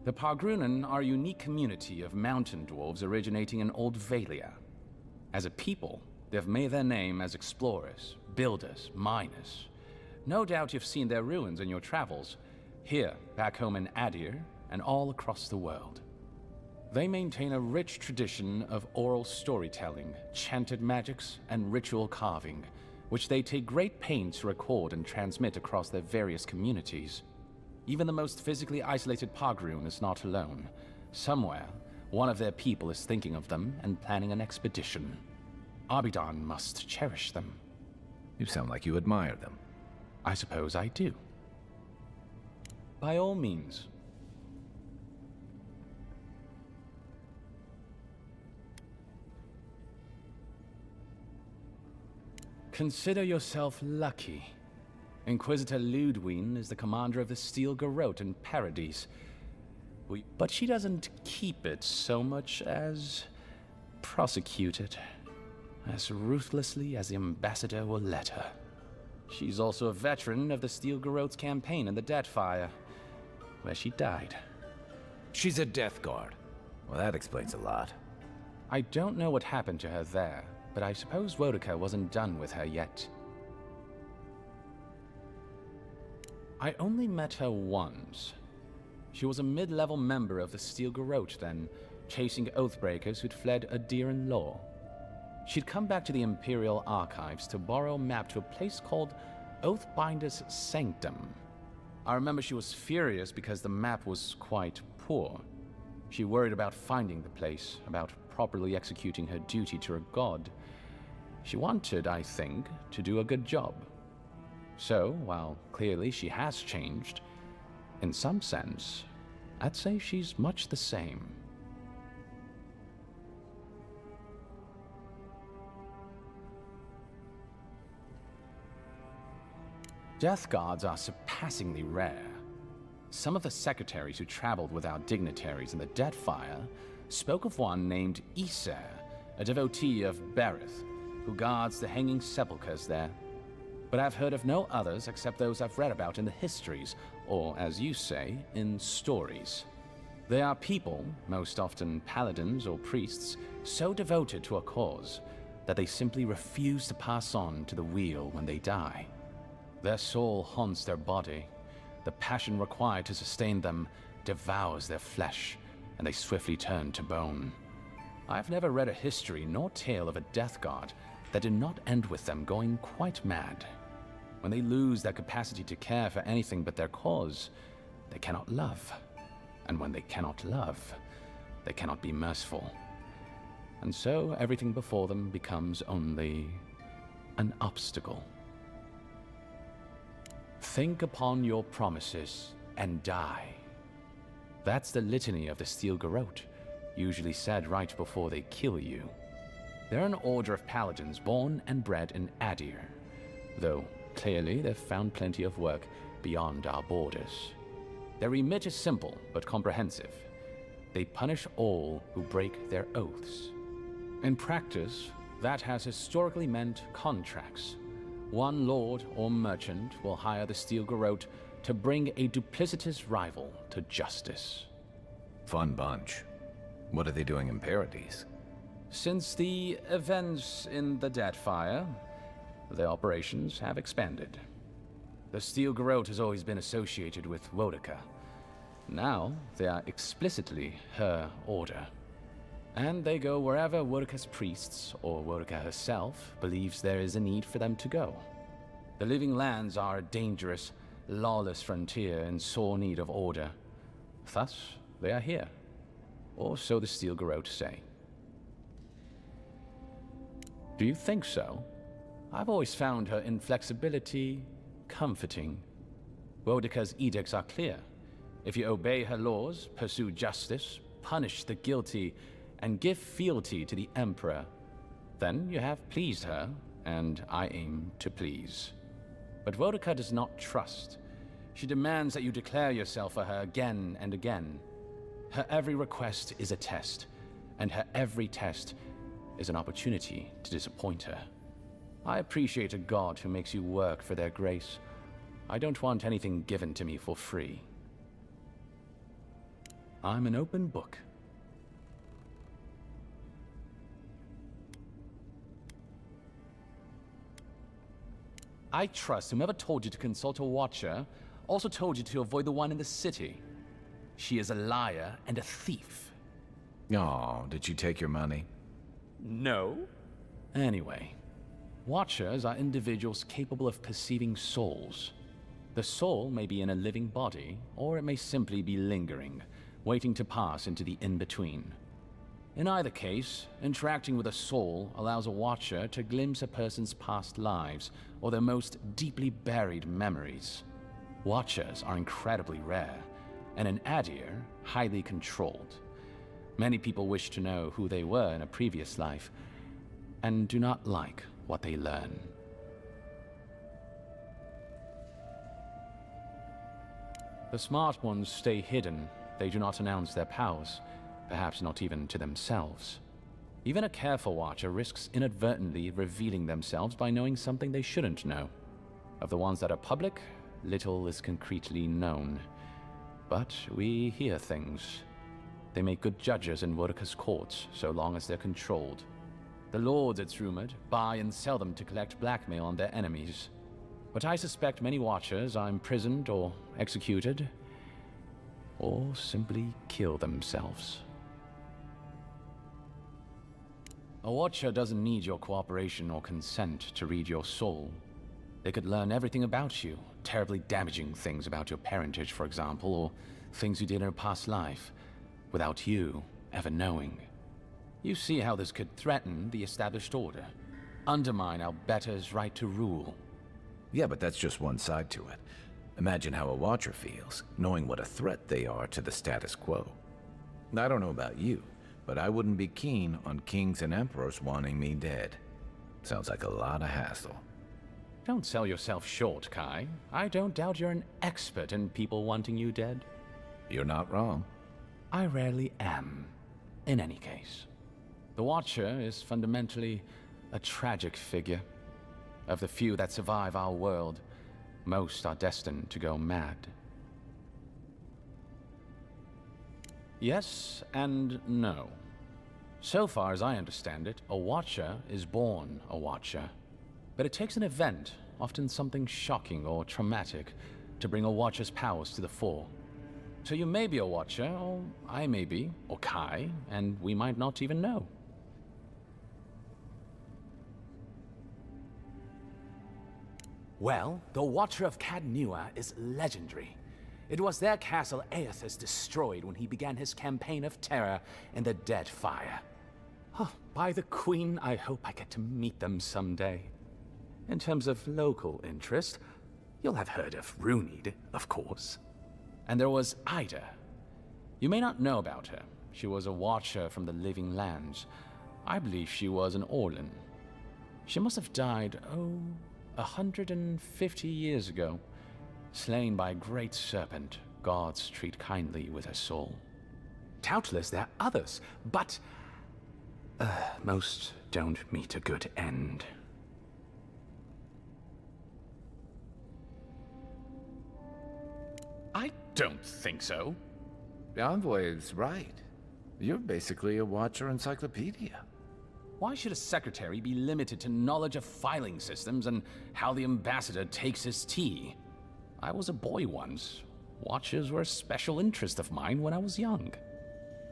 The Pargrunan are a unique community of mountain dwarves originating in Old Valia. As a people, they've made their name as explorers, builders, miners. No doubt you've seen their ruins in your travels. Here, back home in Adir, and all across the world. They maintain a rich tradition of oral storytelling, chanted magics, and ritual carving, which they take great pains to record and transmit across their various communities. Even the most physically isolated Pagrun is not alone. Somewhere, one of their people is thinking of them and planning an expedition. Abidan must cherish them. You sound like you admire them. I suppose I do. By all means. Consider yourself lucky. Inquisitor Ludwine is the commander of the Steel Garrote in Paradise. But she doesn't keep it so much as prosecute it, as ruthlessly as the ambassador will let her. She's also a veteran of the Steel Garrote's campaign in the Deadfire, where she died. She's a Death Guard. Well, that explains a lot. I don't know what happened to her there, but I suppose Wodica wasn't done with her yet. I only met her once. She was a mid-level member of the Steel Garrote then, chasing Oathbreakers who'd fled Adiran law. She'd come back to the Imperial Archives to borrow a map to a place called Oathbinder's Sanctum. I remember she was furious because the map was quite poor. She worried about finding the place, about properly executing her duty to her god. She wanted, I think, to do a good job. So, while clearly she has changed, in some sense, I'd say she's much the same. Death Guards are surpassingly rare. Some of the secretaries who traveled without dignitaries in the Deadfire spoke of one named Iser, a devotee of Berith, who guards the hanging sepulchres there. But I've heard of no others except those I've read about in the histories, or, as you say, in stories. They are people, most often paladins or priests, so devoted to a cause that they simply refuse to pass on to the wheel when they die. Their soul haunts their body. The passion required to sustain them devours their flesh, and they swiftly turn to bone. I've never read a history nor tale of a Death Guard that did not end with them going quite mad. When they lose their capacity to care for anything but their cause, they cannot love. And when they cannot love, they cannot be merciful. And so everything before them becomes only an obstacle. Think upon your promises and die. That's the litany of the Steel Garrote, usually said right before they kill you. They're an order of paladins born and bred in Adir, though clearly they've found plenty of work beyond our borders. Their remit is simple but comprehensive. They punish all who break their oaths. In practice, that has historically meant contracts. One lord or merchant will hire the Steel Garrote to bring a duplicitous rival to justice. Fun bunch. What are they doing in Paradise? Since the events in the Deadfire, their operations have expanded. The Steel Garrote has always been associated with Wodica. Now, they are explicitly her order. And they go wherever Wodica's priests, or Wodica herself, believes there is a need for them to go. The Living Lands are a dangerous, lawless frontier in sore need of order. Thus, they are here. Or so the Steel Garrote say. Do you think so? I've always found her inflexibility comforting. Wodica's edicts are clear. If you obey her laws, pursue justice, punish the guilty, and give fealty to the Emperor, then you have pleased her, and I aim to please. But Wodica does not trust. She demands that you declare yourself for her again and again. Her every request is a test, and her every test is an opportunity to disappoint her. I appreciate a god who makes you work for their grace. I don't want anything given to me for free. I'm an open book. I trust whomever told you to consult a watcher also told you to avoid the one in the city. She is a liar and a thief. Oh, did you take your money? No. Anyway, Watchers are individuals capable of perceiving souls. The soul may be in a living body, or it may simply be lingering, waiting to pass into the in-between. In either case, interacting with a soul allows a Watcher to glimpse a person's past lives or their most deeply buried memories. Watchers are incredibly rare, and in Adir, highly controlled. Many people wish to know who they were in a previous life, and do not like what they learn. The smart ones stay hidden. They do not announce their powers, perhaps not even to themselves. Even a careful Watcher risks inadvertently revealing themselves by knowing something they shouldn't know. Of the ones that are public, little is concretely known. But we hear things. They make good judges in Wurka's courts, so long as they're controlled. The lords, it's rumored, buy and sell them to collect blackmail on their enemies. But I suspect many Watchers are imprisoned or executed, or simply kill themselves. A Watcher doesn't need your cooperation or consent to read your soul. They could learn everything about you, terribly damaging things about your parentage, for example, or things you did in a past life, without you ever knowing. You see how this could threaten the established order, undermine our betters' right to rule. Yeah, but that's just one side to it. Imagine how a Watcher feels, knowing what a threat they are to the status quo. I don't know about you, but I wouldn't be keen on kings and emperors wanting me dead. Sounds like a lot of hassle. Don't sell yourself short, Kai. I don't doubt you're an expert in people wanting you dead. You're not wrong. I rarely am, in any case. The Watcher is fundamentally a tragic figure. Of the few that survive our world, most are destined to go mad. Yes and no. So far as I understand it, a Watcher is born a Watcher. But it takes an event, often something shocking or traumatic, to bring a Watcher's powers to the fore. So you may be a Watcher, or I may be, or Kai, and we might not even know. Well, the Watcher of Cadnua is legendary. It was their castle Aethys destroyed when he began his campaign of terror in the Dead Fire. Oh, by the Queen, I hope I get to meet them someday. In terms of local interest, you'll have heard of Runid, of course. And there was Ida. You may not know about her. She was a Watcher from the Living Lands. I believe she was an Orlan. She must have died, 150 years ago. Slain by a great serpent, gods treat kindly with her soul. Doubtless there are others, but most don't meet a good end. I don't think so. The Envoy is right. You're basically a Watcher encyclopedia. Why should a secretary be limited to knowledge of filing systems and how the ambassador takes his tea? I was a boy once. Watchers were a special interest of mine when I was young.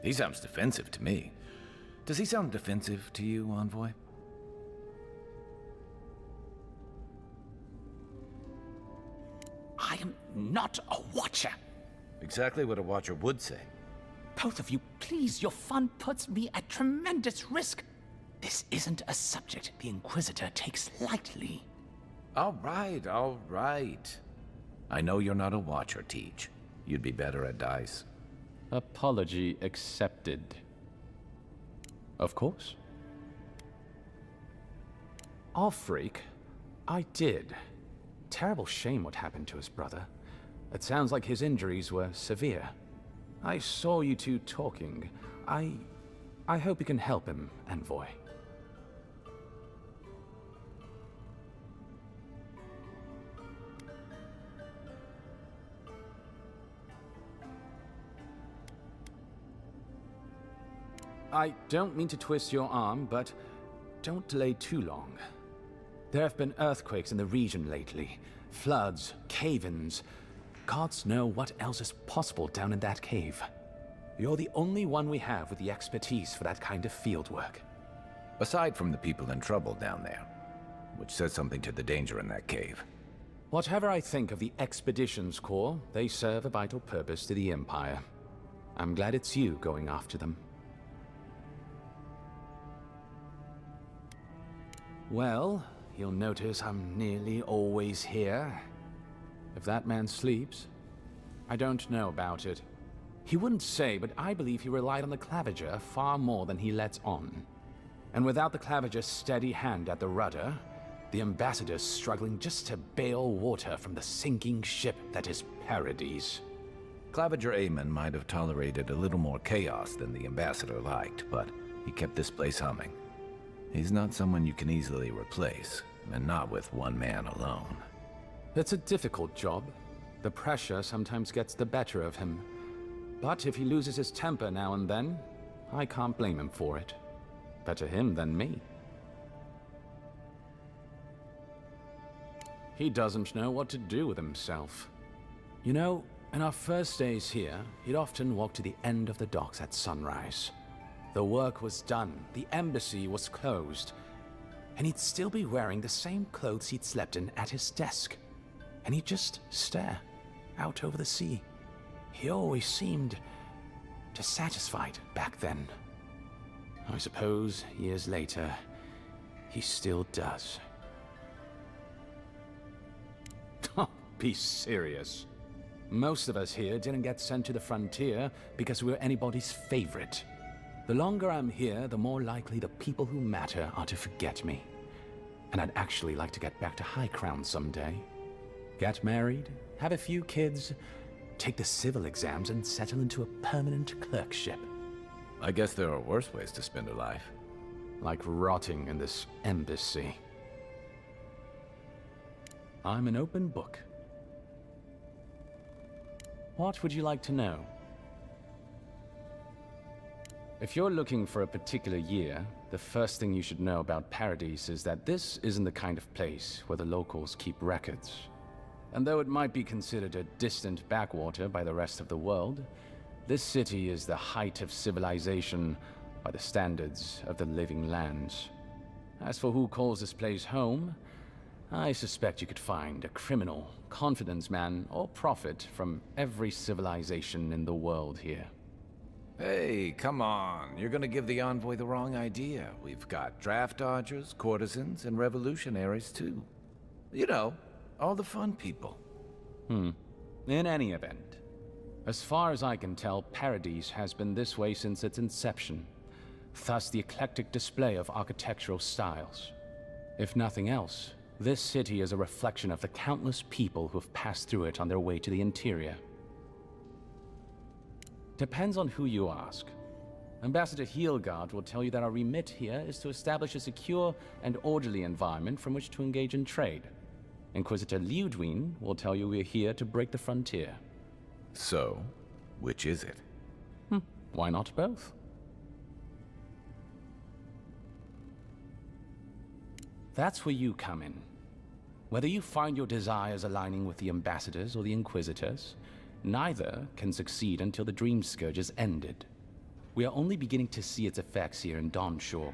He sounds defensive to me. Does he sound defensive to you, Envoy? I am not a Watcher. Exactly what a Watcher would say. Both of you, please, your fun puts me at tremendous risk. This isn't a subject the Inquisitor takes lightly. All right, all right. I know you're not a Watcher, Teach. You'd be better at dice. Apology accepted. Of course. Freak, I did. Terrible shame what happened to his brother. It sounds like his injuries were severe. I saw you two talking. I hope you can help him, Envoy. I don't mean to twist your arm, but don't delay too long. There have been earthquakes in the region lately. Floods, cave-ins. Gods know what else is possible down in that cave. You're the only one we have with the expertise for that kind of field work. Aside from the people in trouble down there, which says something to the danger in that cave. Whatever I think of the Expeditions Corps, they serve a vital purpose to the Empire. I'm glad it's you going after them. Well, you'll notice I'm nearly always here. If that man sleeps, I don't know about it. He wouldn't say, but I believe he relied on the Claviger far more than he lets on. And without the Claviger's steady hand at the rudder, the ambassador's struggling just to bail water from the sinking ship that is Paradise. Claviger Amon might have tolerated a little more chaos than the ambassador liked, but he kept this place humming. He's not someone you can easily replace, and not with one man alone. It's a difficult job. The pressure sometimes gets the better of him. But if he loses his temper now and then, I can't blame him for it. Better him than me. He doesn't know what to do with himself. You know, in our first days here, he'd often walk to the end of the docks at sunrise. The work was done, the embassy was closed, and he'd still be wearing the same clothes he'd slept in at his desk. And he'd just stare out over the sea. He always seemed dissatisfied back then. I suppose, years later, he still does. Oh, be serious. Most of us here didn't get sent to the frontier because we were anybody's favorite. The longer I'm here, the more likely the people who matter are to forget me. And I'd actually like to get back to High Crown someday. Get married, have a few kids, take the civil exams, and settle into a permanent clerkship. I guess there are worse ways to spend a life. Like rotting in this embassy. I'm an open book. What would you like to know? If you're looking for a particular year, the first thing you should know about Paradise is that this isn't the kind of place where the locals keep records. And though it might be considered a distant backwater by the rest of the world, this city is the height of civilization by the standards of the living lands. As for who calls this place home, I suspect you could find a criminal, confidence man, or prophet from every civilization in the world here. Hey, come on. You're gonna give the envoy the wrong idea. We've got draft dodgers, courtesans, and revolutionaries too. You know, all the fun people. In any event, as far as I can tell, Paradise has been this way since its inception. Thus the eclectic display of architectural styles. If nothing else, this city is a reflection of the countless people who have passed through it on their way to the interior. Depends on who you ask. Ambassador Heelgard will tell you that our remit here is to establish a secure and orderly environment from which to engage in trade. Inquisitor Liudwin will tell you we're here to break the frontier. So, which is it? Why not both? That's where you come in. Whether you find your desires aligning with the ambassadors or the inquisitors, neither can succeed until the Dream Scourge is ended. We are only beginning to see its effects here in Dawnshore,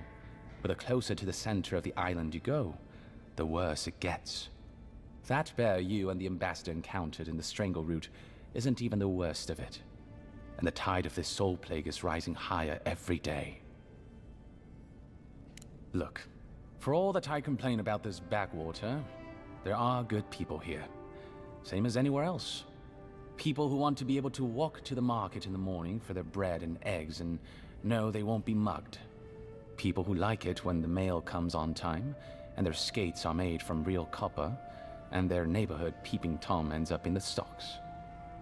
but the closer to the center of the island you go, the worse it gets. That bear you and the ambassador encountered in the Strangle Route isn't even the worst of it. And the tide of this soul plague is rising higher every day. Look, for all that I complain about this backwater, there are good people here. Same as anywhere else. People who want to be able to walk to the market in the morning for their bread and eggs and know they won't be mugged. People who like it when the mail comes on time and their skates are made from real copper and their neighborhood peeping Tom ends up in the stocks.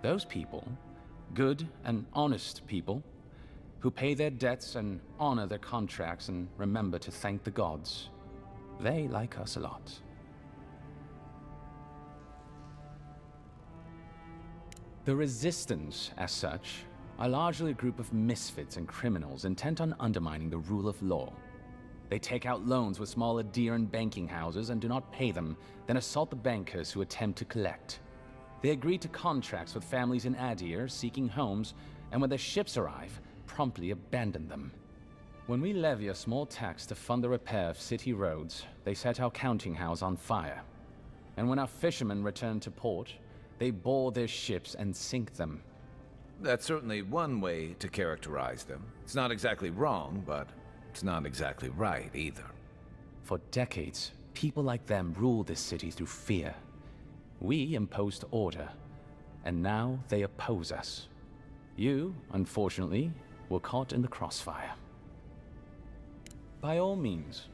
Those people, good and honest people, who pay their debts and honor their contracts and remember to thank the gods, they like us a lot. The Resistance, as such, are largely a group of misfits and criminals intent on undermining the rule of law. They take out loans with small Adheran banking houses and do not pay them, then assault the bankers who attempt to collect. They agreed to contracts with families in Adir seeking homes, and when their ships arrive, promptly abandon them. When we levy a small tax to fund the repair of city roads, they set our counting house on fire. And when our fishermen return to port, they board their ships and sink them. That's certainly one way to characterize them. It's not exactly wrong, but it's not exactly right either. For decades, people like them ruled this city through fear. We imposed order, and now they oppose us. You, unfortunately, were caught in the crossfire. By all means,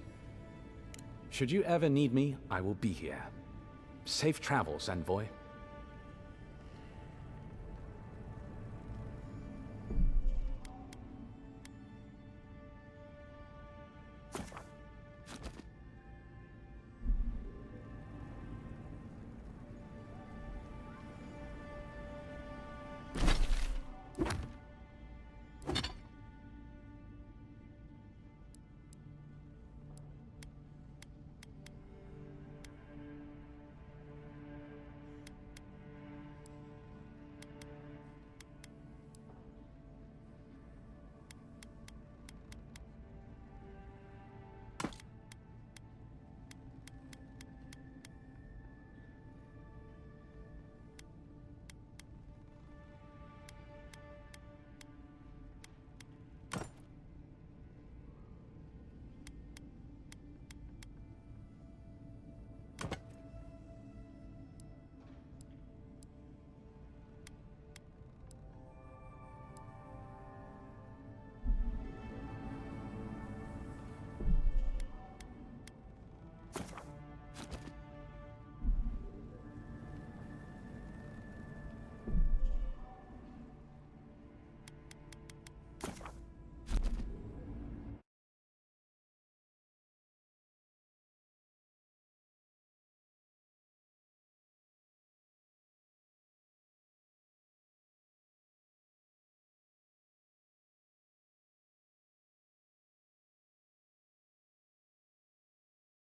should you ever need me, I will be here. Safe travels, envoy.